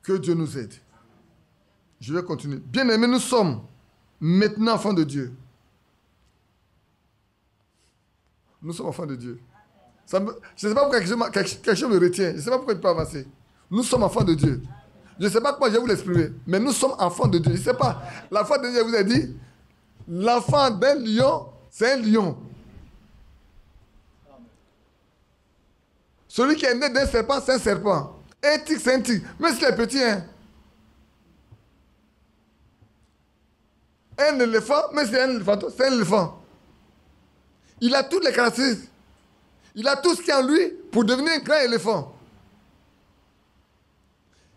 Que Dieu nous aide. Je vais continuer. Bien-aimés, nous sommes maintenant enfants de Dieu. Nous sommes enfants de Dieu. Je ne sais pas pourquoi quelque chose me retient. Je ne sais pas pourquoi je peux avancer. Nous sommes enfants de Dieu. Je ne sais pas comment je vais vous l'exprimer, mais nous sommes enfants de Dieu. Je ne sais pas. La fois dernière, je vous ai dit, l'enfant d'un lion, c'est un lion. Celui qui est né d'un serpent, c'est un serpent. Un tigre, c'est un tigre. Même s'il est petit, hein. Un éléphant, même s'il est un éléphant, c'est un éléphant. Il a toutes les caractéristiques. Il a tout ce qui est en lui pour devenir un grand éléphant.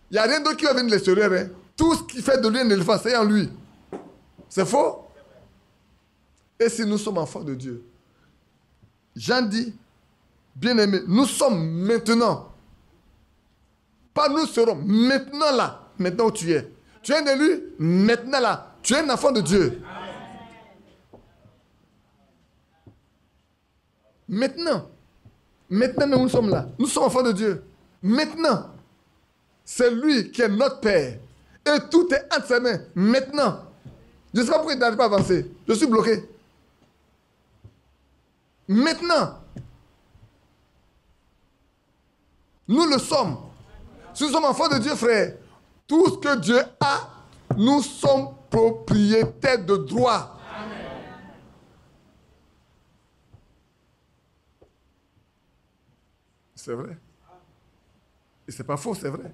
Il n'y a rien d'autre qui va venir de l'extérieur. Hein. Tout ce qui fait de lui un éléphant, c'est en lui. C'est faux? Et si nous sommes enfants de Dieu, Jean dit, bien-aimés, nous sommes maintenant. Pas nous serons maintenant là, maintenant où tu es. Tu es un élu, maintenant là. Tu es un enfant de Dieu. Maintenant. Maintenant, nous sommes là. Nous sommes enfants de Dieu. Maintenant. C'est lui qui est notre Père. Et tout est entre ses mains. Maintenant. Je ne sais pas pourquoi il n'arrive pas à avancer. Je suis bloqué. Maintenant. Nous le sommes. Si nous sommes enfants de Dieu, frère, tout ce que Dieu a, nous sommes propriétaires de droit. C'est vrai. Et c'est pas faux, c'est vrai.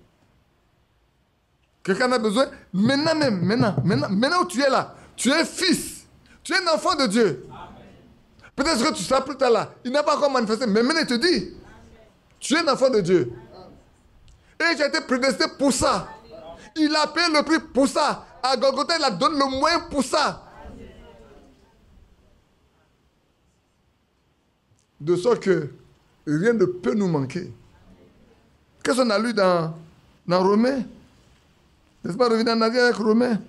Quelqu'un a besoin, maintenant où tu es là, tu es fils, tu es un enfant de Dieu. Peut-être que tu seras plus tard là, il n'a pas encore manifesté, mais maintenant il te dit, tu es un enfant de Dieu. Et j'ai été prédestiné pour ça. Il a payé le prix pour ça. À Golgotha, il a donné le moyen pour ça. De sorte que rien ne peut nous manquer. Qu'est-ce qu'on a lu dans Romains? N'est-ce pas revenir en arrière avec Romains?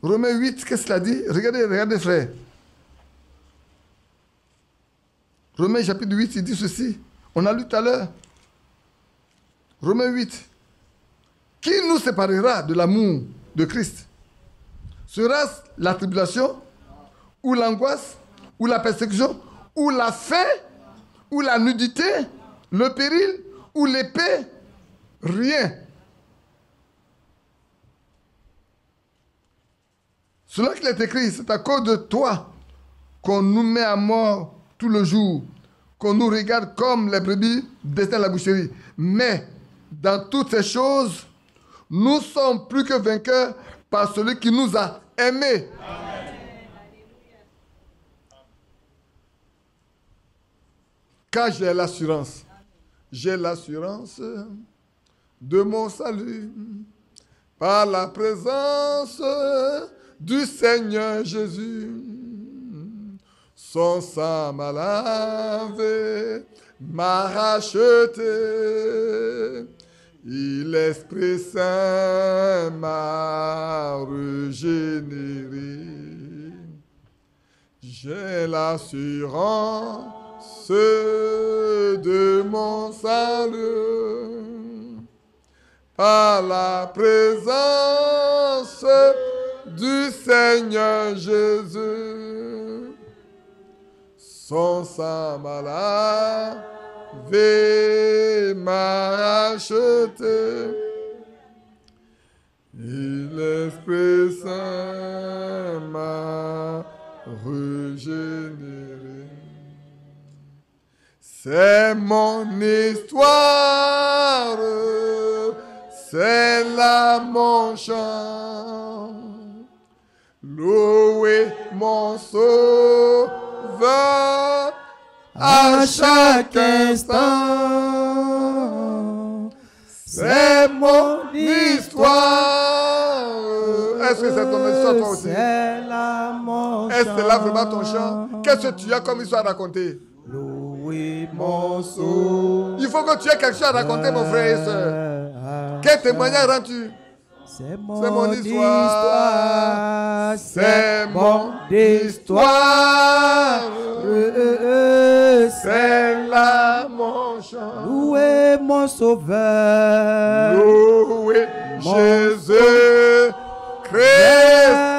Romains 8, qu'est-ce qu'il a dit? Regardez frère. Romains chapitre 8, il dit ceci. On a lu tout à l'heure. Romains 8. Qui nous séparera de l'amour de Christ? Sera-ce la tribulation, ou l'angoisse, ou la persécution, ou la faim, ou la nudité, le péril, ou l'épée? Rien. Cela qu'il est écrit, c'est à cause de toi qu'on nous met à mort tout le jour, qu'on nous regarde comme les brebis destinées à la boucherie. Mais dans toutes ces choses, nous sommes plus que vainqueurs par celui qui nous a aimés. Amen. Car j'ai l'assurance de mon salut par la présence du Seigneur Jésus. Son sang m'a lavé, m'a racheté. L'Esprit Saint m'a régénéré. J'ai l'assurance de mon salut par la présence du Seigneur Jésus. Son sang m'a lavé, m'a racheté. Et l'Esprit Saint m'a régénéré. C'est mon histoire, c'est là mon chant. Louez mon Sauveur à chaque instant. C'est mon histoire. Est-ce que c'est ton histoire toi aussi? Est-ce que c'est là vraiment ton chant? Qu'est-ce que tu as comme histoire à raconter? Louez mon Sauveur. Il faut que tu aies quelque chose à raconter, mon frère et soeur. Quel témoignage rends-tu? C'est mon histoire. C'est mon histoire. C'est là mon chant. Louez mon Sauveur. Louez Jésus Christ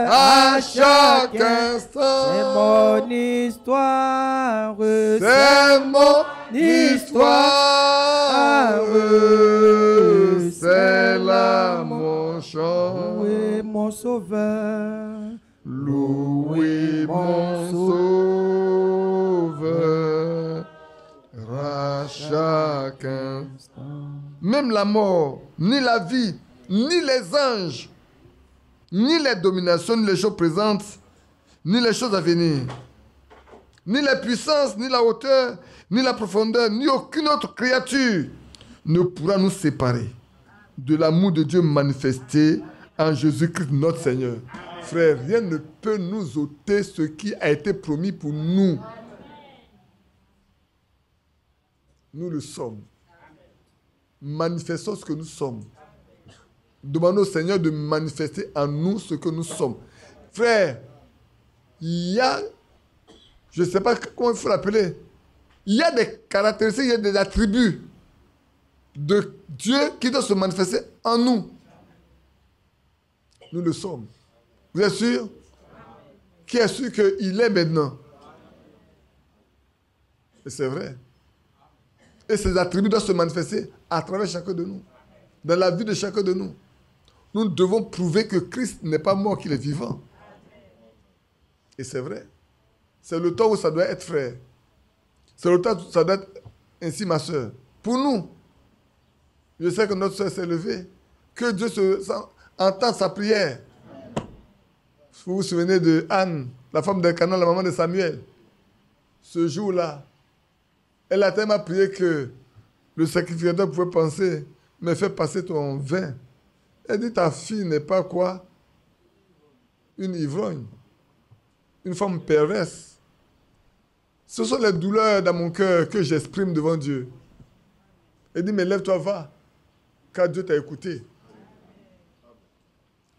à chaque instant. C'est mon histoire. C'est mon histoire. C'est là mon chant. Louez mon Sauveur. Louez mon Sauveur à chaque instant. Même la mort, ni la vie, ni les anges, ni les dominations, ni les choses présentes, ni les choses à venir, ni la puissance, ni la hauteur, ni la profondeur, ni aucune autre créature ne pourra nous séparer de l'amour de Dieu manifesté en Jésus-Christ notre Seigneur. Frère, rien ne peut nous ôter ce qui a été promis pour nous. Nous le sommes. Manifestons ce que nous sommes. Demandons au Seigneur de manifester en nous ce que nous sommes. Frère, il y a, je ne sais pas comment il faut l'appeler, il y a des caractéristiques, il y a des attributs de Dieu qui doivent se manifester en nous. Nous le sommes. Vous êtes sûr? Qui est sûr qu'il est maintenant? Et c'est vrai. Et ces attributs doivent se manifester à travers chacun de nous. Dans la vie de chacun de nous. Nous devons prouver que Christ n'est pas mort, qu'il est vivant. Et c'est vrai. C'est le temps où ça doit être frère. C'est le temps où ça doit être ainsi ma soeur. Pour nous, je sais que notre soeur s'est levée. Que Dieu entende sa prière. Vous vous souvenez de Anne, la femme d'Elkanah, la maman de Samuel. Ce jour-là, elle a tellement prié que Le sacrificateur pouvait penser, mais fais passer ton vin. Elle dit, ta fille n'est pas quoi? Une ivrogne, une femme perverse. Ce sont les douleurs dans mon cœur que j'exprime devant Dieu. Elle dit, mais lève-toi, va, car Dieu t'a écouté.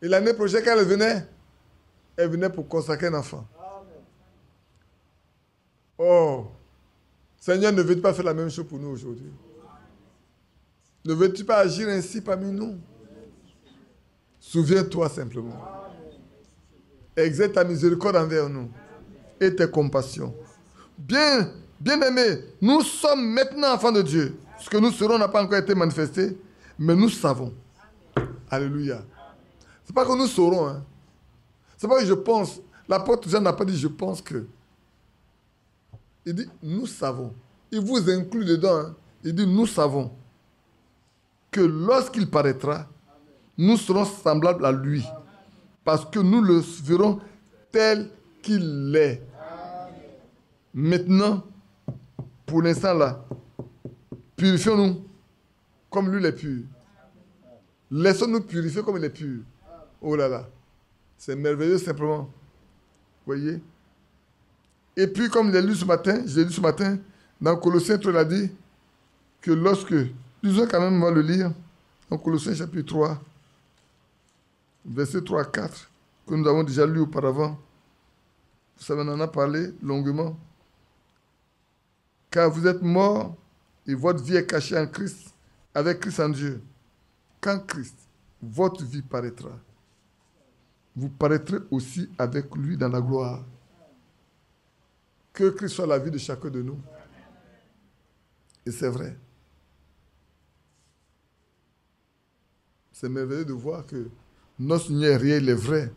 Et l'année prochaine, quand elle venait pour consacrer un enfant. Oh, Seigneur, ne veux-tu pas faire la même chose pour nous aujourd'hui? Ne veux-tu pas agir ainsi parmi nous? Souviens-toi simplement. Exerce ta miséricorde envers nous et tes compassions. Bien-aimés, nous sommes maintenant enfants de Dieu. Ce que nous serons n'a pas encore été manifesté, mais nous savons. Alléluia. Ce n'est pas que nous saurons. Hein. Ce n'est pas que je pense. L'apôtre Jean n'a pas dit je pense que. Il dit nous savons. Il vous inclut dedans. Hein. Il dit nous savons que lorsqu'il paraîtra, nous serons semblables à lui. Parce que nous le verrons tel qu'il est. Maintenant, pour l'instant là, purifions-nous comme lui est pur. Laissons-nous purifier comme il est pur. Oh là là, c'est merveilleux simplement. Vous voyez? Et puis comme je l'ai lu ce matin, dans Colossiens 3, il a dit que lorsque, lisons quand même, on va le lire, dans Colossiens chapitre 3, verset 3 à 4, que nous avons déjà lu auparavant. Vous savez, on en a parlé longuement. Car vous êtes morts et votre vie est cachée en Christ, avec Christ en Dieu. Quand Christ, votre vie paraîtra, vous paraîtrez aussi avec lui dans la gloire. Que Christ soit la vie de chacun de nous. Et c'est vrai. C'est merveilleux de voir que notre Seigneur est réel, il est vrai.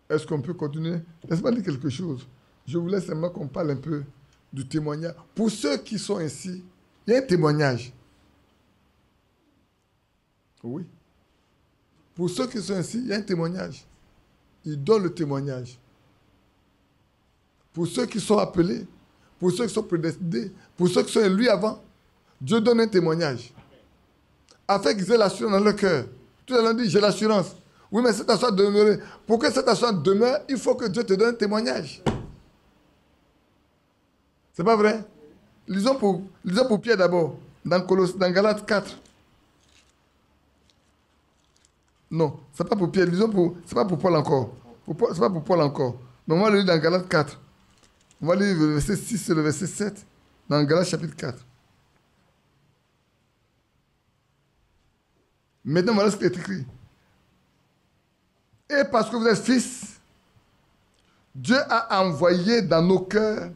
Est-ce qu'on peut continuer? Laisse-moi dire quelque chose. Je voulais seulement qu'on parle un peu du témoignage. Pour ceux qui sont ici, il y a un témoignage. Oui. Pour ceux qui sont ici, il y a un témoignage. Il donne le témoignage. Pour ceux qui sont appelés, pour ceux qui sont prédestinés, pour ceux qui sont élus avant, Dieu donne un témoignage. Afin qu'ils aient l'assurance dans leur cœur. Tout le monde dit, j'ai l'assurance. Oui, mais cette assurance demeure. Pour que cette assurance demeure, il faut que Dieu te donne un témoignage. C'est pas vrai? Lisons pour Pierre d'abord, dans Galates 4. Non, c'est pas pour Pierre, c'est pas pour Paul encore. C'est pas pour Paul encore. Mais on va le lire dans Galates 4. On va lire le verset 6 et le verset 7 dans Galates chapitre 4. Maintenant, voilà ce qui est écrit. Et parce que vous êtes fils, Dieu a envoyé dans nos cœurs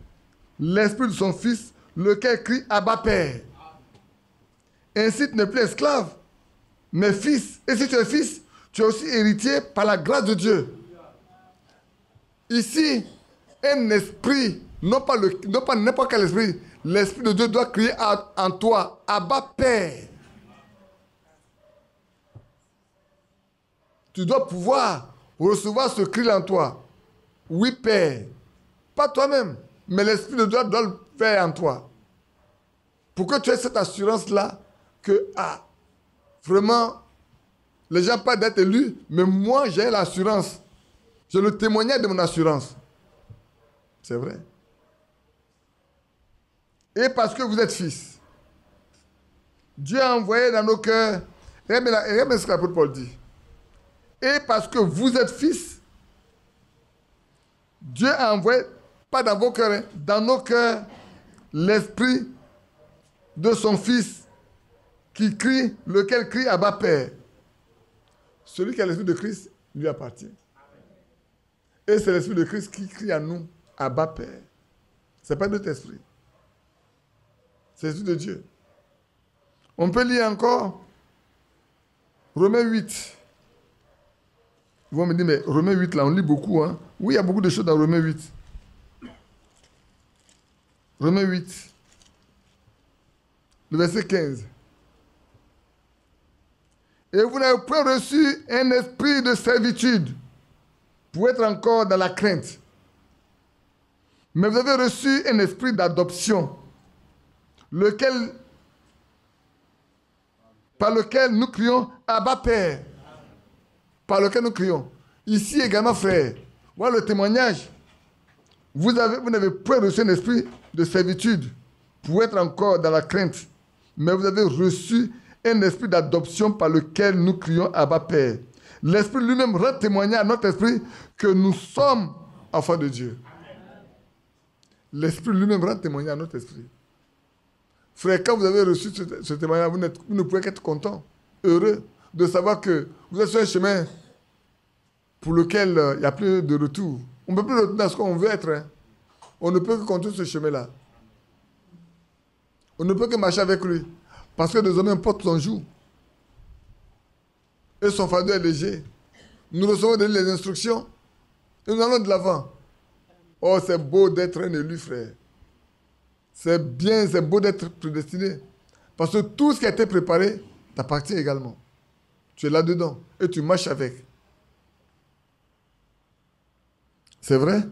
l'esprit de son Fils, lequel crie Abba Père. Ainsi, tu n'es plus esclave, mais fils. Et si tu es fils, tu es aussi héritier par la grâce de Dieu. Ici, un esprit, non pas n'importe quel esprit, l'esprit de Dieu doit crier en toi Abba Père. Tu dois pouvoir recevoir ce cri en toi. Oui, Père. Pas toi-même, mais l'Esprit de Dieu doit le faire en toi. Pour que tu aies cette assurance-là que, vraiment, les gens parlent d'être élus, mais moi, j'ai l'assurance. J'ai le témoignage de mon assurance. C'est vrai. Et parce que vous êtes fils, Dieu a envoyé dans nos cœurs, regardez ce que l'apôtre Paul dit. Et parce que vous êtes fils, Dieu a envoyé, pas dans vos cœurs, dans nos cœurs, l'esprit de son Fils qui crie, lequel crie Abba Père. Celui qui a l'esprit de Christ lui appartient. Et c'est l'esprit de Christ qui crie à nous Abba Père. Ce n'est pas notre esprit. C'est l'esprit de Dieu. On peut lire encore Romains 8. Vous me dites, mais Romains 8, là, on lit beaucoup. Hein? Oui, il y a beaucoup de choses dans Romains 8. Romains 8, le verset 15. Et vous n'avez point reçu un esprit de servitude pour être encore dans la crainte. Mais vous avez reçu un esprit d'adoption lequel, par lequel nous crions Abba Père. Par lequel nous crions. Ici également, frère, voilà le témoignage. Vous n'avez point reçu un esprit de servitude pour être encore dans la crainte, mais vous avez reçu un esprit d'adoption par lequel nous crions Abba Père. L'Esprit lui-même rend témoignage à notre esprit que nous sommes enfants de Dieu. L'Esprit lui-même rend témoignage à notre esprit. Frère, quand vous avez reçu ce témoignage, vous ne pouvez qu'être content, heureux de savoir que vous êtes sur un chemin pour lequel il n'y a plus de retour. On ne peut plus retourner à ce qu'on veut être. Hein. On ne peut que continuer ce chemin-là. On ne peut que marcher avec lui. Parce que désormais, on porte son joug. Et son fardeau est léger. Nous recevons de lui les instructions. Et nous allons de l'avant. Oh, c'est beau d'être un élu, frère. C'est bien, c'est beau d'être prédestiné. Parce que tout ce qui a été préparé t'appartient également. Tu es là-dedans. Et tu marches avec. C'est vrai?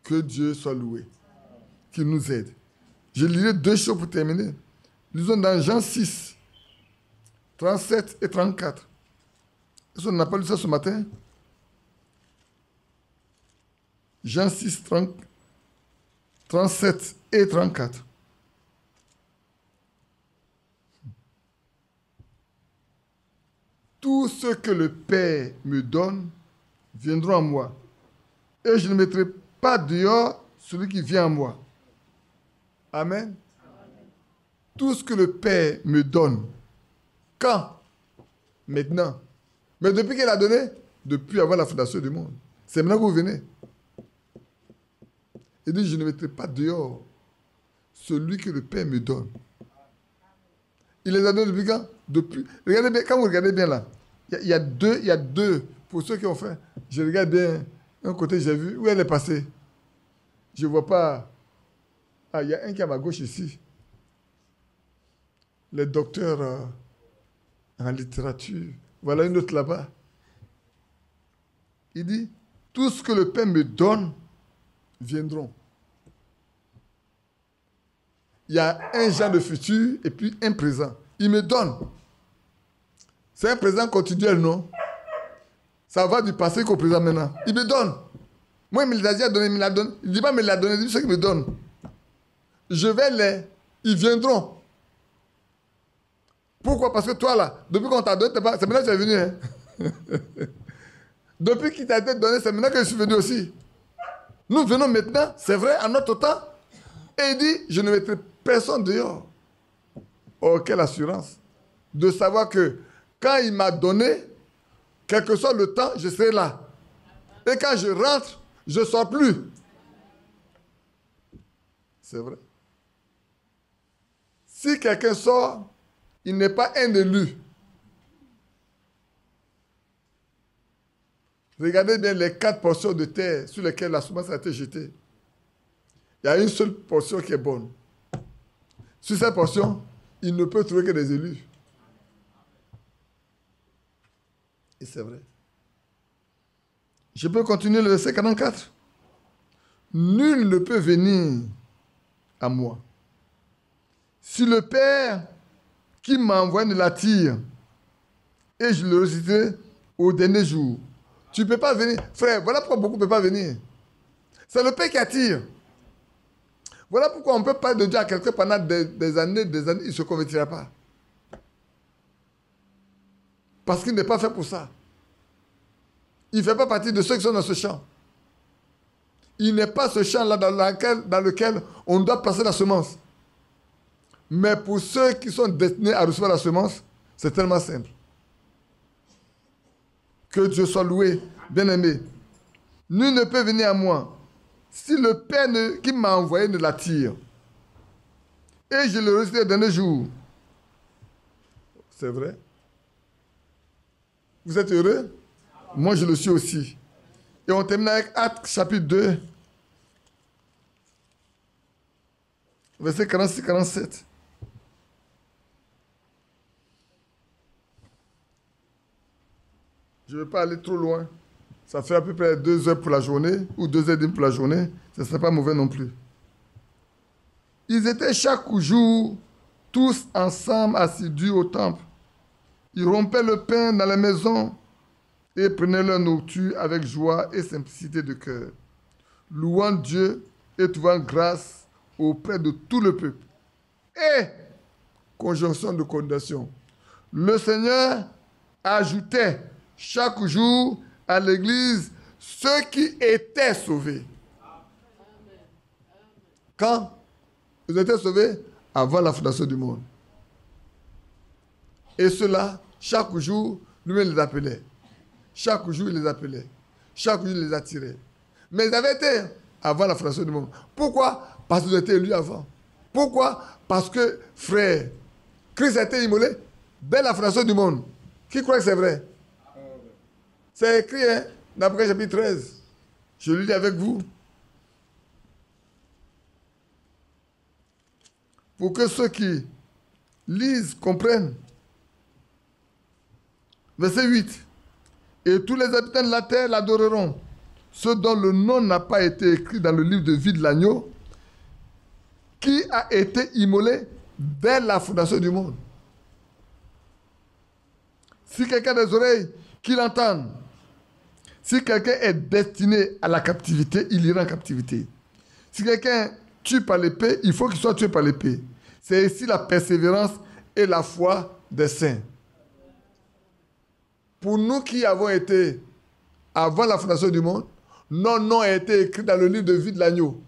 Que Dieu soit loué. Qu'il nous aide. Je lirai 2 choses pour terminer. Lisons dans Jean 6, 37 et 34. Est-ce qu'on n'a pas lu ça ce matin? Jean 6, 37 et 34. Tout ce que le Père me donne viendront à moi. Et je ne mettrai pas dehors celui qui vient à moi. Amen. Tout ce que le Père me donne. Quand? Maintenant. Mais depuis qu'il a donné? Depuis avant la fondation du monde. C'est maintenant que vous venez. Il dit, je ne mettrai pas dehors celui que le Père me donne. Il les a donnés depuis quand? Depuis. Regardez bien, quand vous regardez bien là, il y a deux, pour ceux qui ont fait, je regarde bien, un côté j'ai vu, où elle est passée? Je ne vois pas. Ah, il y a un qui est à ma gauche ici. Les docteurs en littérature. Voilà une autre là-bas. Il dit, tout ce que le Père me donne, viendront. Il y a un genre de futur et puis un présent. Il me donne. C'est un présent continuel, non? Ça va du passé qu'au présent maintenant. Il me donne. Moi, il me l'a déjà donné, il me l'a donné. Il ne dit pas, il me l'a donné, il dit ce qu'il me donne. Je vais les... Ils viendront. Pourquoi? Parce que toi, là, depuis qu'on t'a donné, c'est maintenant que tu es venu. Hein? Depuis qu'il t'a été donné, c'est maintenant que je suis venu aussi. Nous venons maintenant, c'est vrai, à notre temps. Et il dit, je ne mettrai personne dehors. Oh, quelle assurance de savoir que quand il m'a donné, quel que soit le temps, je serai là. Et quand je rentre, je ne sors plus. C'est vrai. Si quelqu'un sort, il n'est pas un élu. Regardez bien les 4 portions de terre sur lesquelles la semence a été jetée. Il y a une seule portion qui est bonne. Sur cette portion, il ne peut trouver que des élus. Et c'est vrai. Je peux continuer le verset 44. Nul ne peut venir à moi. Si le Père qui m'envoie ne l'attire, et je le ressusciterai au dernier jour. Tu ne peux pas venir. Frère, voilà pourquoi beaucoup ne peuvent pas venir. C'est le Père qui attire. Voilà pourquoi on ne peut pas de Dieu à quelqu'un pendant des années, il ne se convertira pas. Parce qu'il n'est pas fait pour ça. Il ne fait pas partie de ceux qui sont dans ce champ. Il n'est pas ce champ-là dans lequel on doit placer la semence. Mais pour ceux qui sont destinés à recevoir la semence, c'est tellement simple. Que Dieu soit loué, bien-aimé. Nul ne peut venir à moi si le Père qui m'a envoyé ne l'attire. Et je le ressusciterai le dernier jour. C'est vrai. Vous êtes heureux? Moi, je le suis aussi. Et on termine avec Actes chapitre 2, verset 46-47. Je ne vais pas aller trop loin. Ça fait à peu près 2 heures pour la journée, ou 2 heures et demie pour la journée. Ce ne serait pas mauvais non plus. Ils étaient chaque jour tous ensemble assidus au temple. Ils rompaient le pain dans la maison et prenaient leur nourriture avec joie et simplicité de cœur, louant Dieu et trouvant grâce auprès de tout le peuple. Et, conjonction de condamnation, le Seigneur ajoutait chaque jour à l'Église ceux qui étaient sauvés. Quand ils étaient sauvés? Avant la fondation du monde. Et ceux-là, chaque jour, lui-même les appelait. Chaque jour, il les appelait. Chaque jour, il les attirait. Mais ils avaient été avant la fondation du monde. Pourquoi? Parce qu'ils étaient élus avant. Pourquoi? Parce que, frère, Christ a été immolé dès la fondation du monde. Qui croit que c'est vrai? C'est écrit, hein, dans Apocalypse chapitre 13. Je le lis avec vous. Pour que ceux qui lisent comprennent. Verset 8. Et tous les habitants de la terre l'adoreront. Ceux dont le nom n'a pas été écrit dans le livre de vie de l'agneau, qui a été immolé dès la fondation du monde. Si quelqu'un a des oreilles, qu'il entende. Si quelqu'un est destiné à la captivité, il ira en captivité. Si quelqu'un tue par l'épée, il faut qu'il soit tué par l'épée. C'est ici la persévérance et la foi des saints. Pour nous qui avons été avant la fondation du monde, nos noms ont été écrits dans le livre de vie de l'agneau.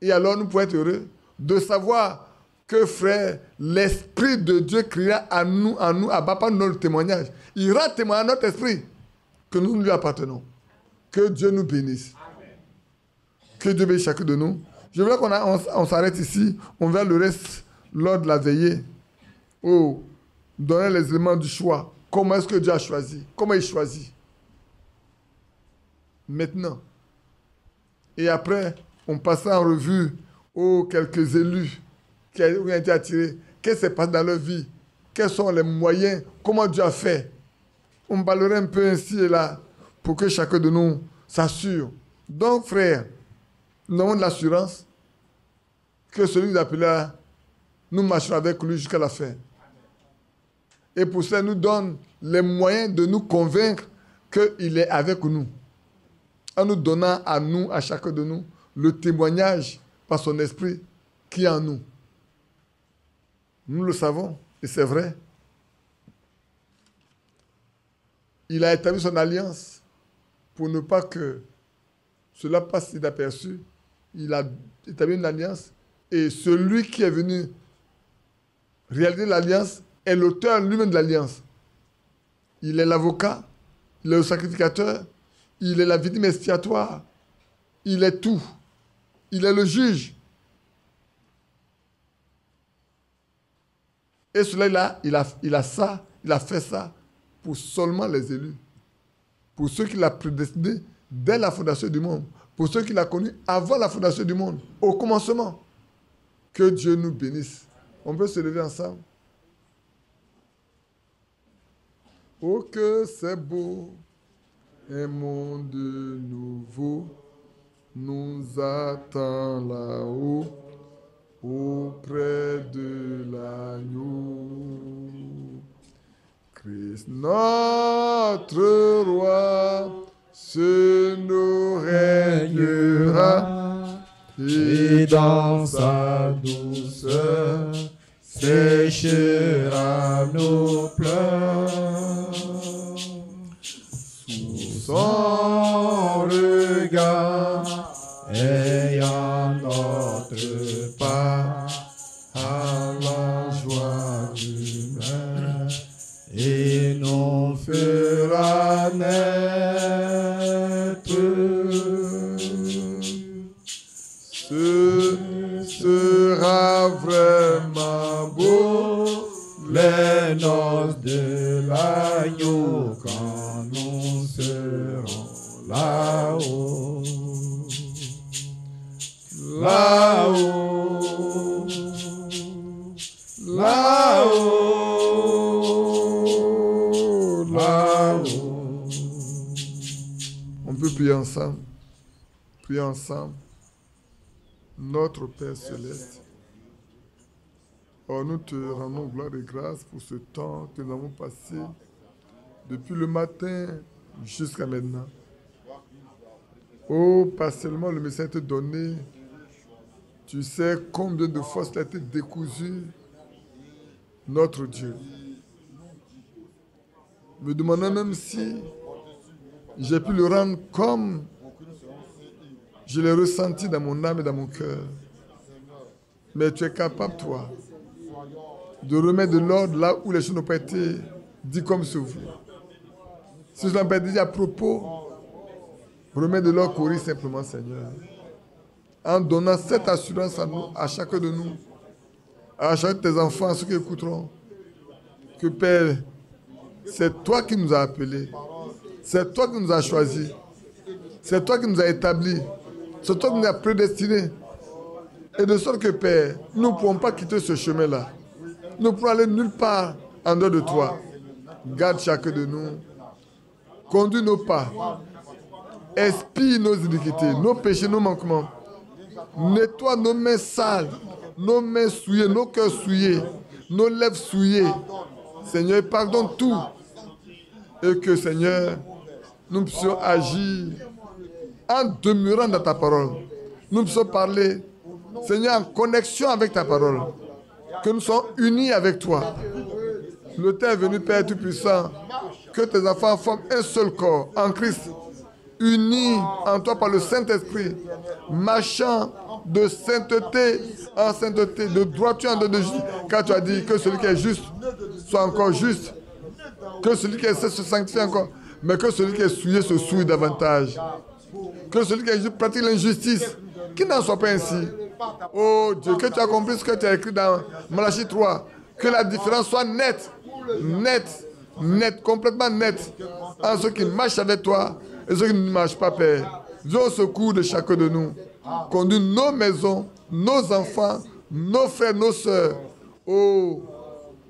Et alors nous pouvons être heureux de savoir que, frère, l'Esprit de Dieu criera à nous, par notre témoignage. Il rend témoignage à notre esprit que nous lui appartenons. Que Dieu nous bénisse. Amen. Que Dieu bénisse chacun de nous. Je voudrais qu'on s'arrête ici. On verra le reste lors de la veillée. Oh, donner les éléments du choix. Comment est-ce que Dieu a choisi? Comment il choisit? Maintenant. Et après, on passera en revue quelques élus qui ont été attirés. Qu'est-ce qui s'est passé dans leur vie? Quels sont les moyens? Comment Dieu a fait? On parlerait un peu ainsi et là pour que chacun de nous s'assure. Donc, frère, nous avons de l'assurance que celui qui nous appelera, nous marcherons avec lui jusqu'à la fin. Et pour cela, nous donne les moyens de nous convaincre qu'il est avec nous. En nous donnant à nous, à chacun de nous, le témoignage par son esprit qui est en nous. Nous le savons, et c'est vrai. Il a établi son alliance pour ne pas que cela passe inaperçu. Il a établi une alliance et celui qui est venu réaliser l'alliance est l'auteur lui-même de l'alliance. Il est l'avocat, il est le sacrificateur, il est la victime expiatoire, il est tout. Il est le juge. Et cela, il a fait ça pour seulement les élus. Pour ceux qu'il a prédestinés dès la fondation du monde. Pour ceux qu'il a connus avant la fondation du monde, au commencement. Que Dieu nous bénisse. On peut se lever ensemble. Oh, que c'est beau, un monde nouveau nous attend là-haut, auprès de l'agneau. Christ, notre roi, ce nous régnera, et dans sa douceur séchera nos pleurs. Sous son regard, ayant notre part à la joie humaine, et nous fera naître. Ce sera vraiment beau, les noces de l'agneau, quand nous serons là-haut. Là-haut, là-haut, là-haut. On peut prier ensemble. Prier ensemble. Notre Père céleste, oh, nous te rendons gloire et grâce pour ce temps que nous avons passé depuis le matin jusqu'à maintenant. Oh, pas seulement le message te donné, tu sais combien de fois cela a été décousu, notre Dieu. Me demandant même si j'ai pu le rendre comme je l'ai ressenti dans mon âme et dans mon cœur. Mais tu es capable, toi, de remettre de l'ordre là où les choses n'ont pas été dites comme se veut. Si je n'ai pas dit à propos, remets de l'ordre courir simplement, Seigneur. En donnant cette assurance à nous, à chacun de nous, à chacun de tes enfants, à ceux qui écouteront, que Père, c'est toi qui nous as appelés, c'est toi qui nous as choisis, c'est toi qui nous as établis, c'est toi qui nous as prédestinés. Et de sorte que, Père, nous ne pourrons pas quitter ce chemin-là. Nous ne pourrons aller nulle part en dehors de toi. Garde chacun de nous. Conduis nos pas. Expie nos iniquités, nos péchés, nos manquements. Nettoie nos mains sales, nos mains souillées, nos cœurs souillés, nos lèvres souillées. Seigneur, pardonne tout. Et que, Seigneur, nous puissions agir en demeurant dans ta parole. Nous puissions parler, Seigneur, en connexion avec ta parole. Que nous soyons unis avec toi. Le temps est venu, Père Tout-Puissant, que tes enfants forment un seul corps en Christ, unis en toi par le Saint-Esprit, marchant de sainteté en sainteté, de droiture en droiture, de justice, car tu as dit que celui qui est juste soit encore juste, que celui qui est saint se sanctifie encore, mais que celui qui est souillé se souille davantage, que celui qui est juste pratique l'injustice, qu'il n'en soit pas ainsi. Oh Dieu, que tu accomplisses ce que tu as écrit dans Malachie 3, que la différence soit nette, complètement nette, en ceux qui marchent avec toi et ceux qui ne marchent pas, Père. Viens au secours de chacun de nous. Conduis nos maisons, nos enfants, nos frères, nos sœurs. Oh,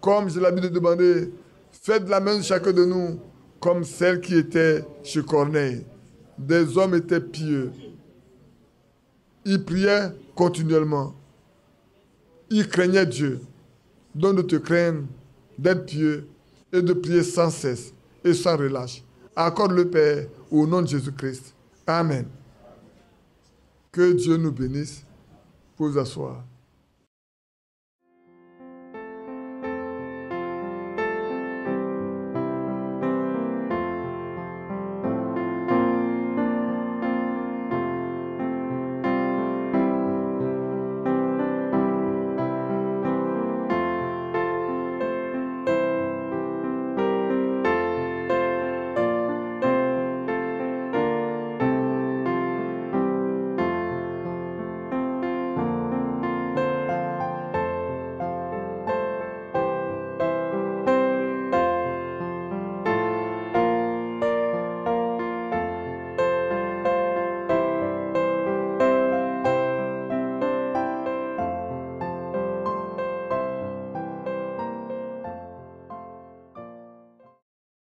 comme j'ai l'habitude de demander, fais de la main de chacun de nous comme celle qui était chez Corneille. Des hommes étaient pieux. Ils priaient continuellement. Ils craignaient Dieu. Donc de te craindre, d'être pieux et de prier sans cesse et sans relâche. Accorde le Père au nom de Jésus-Christ. Amen. Que Dieu nous bénisse. Pour vous asseoir.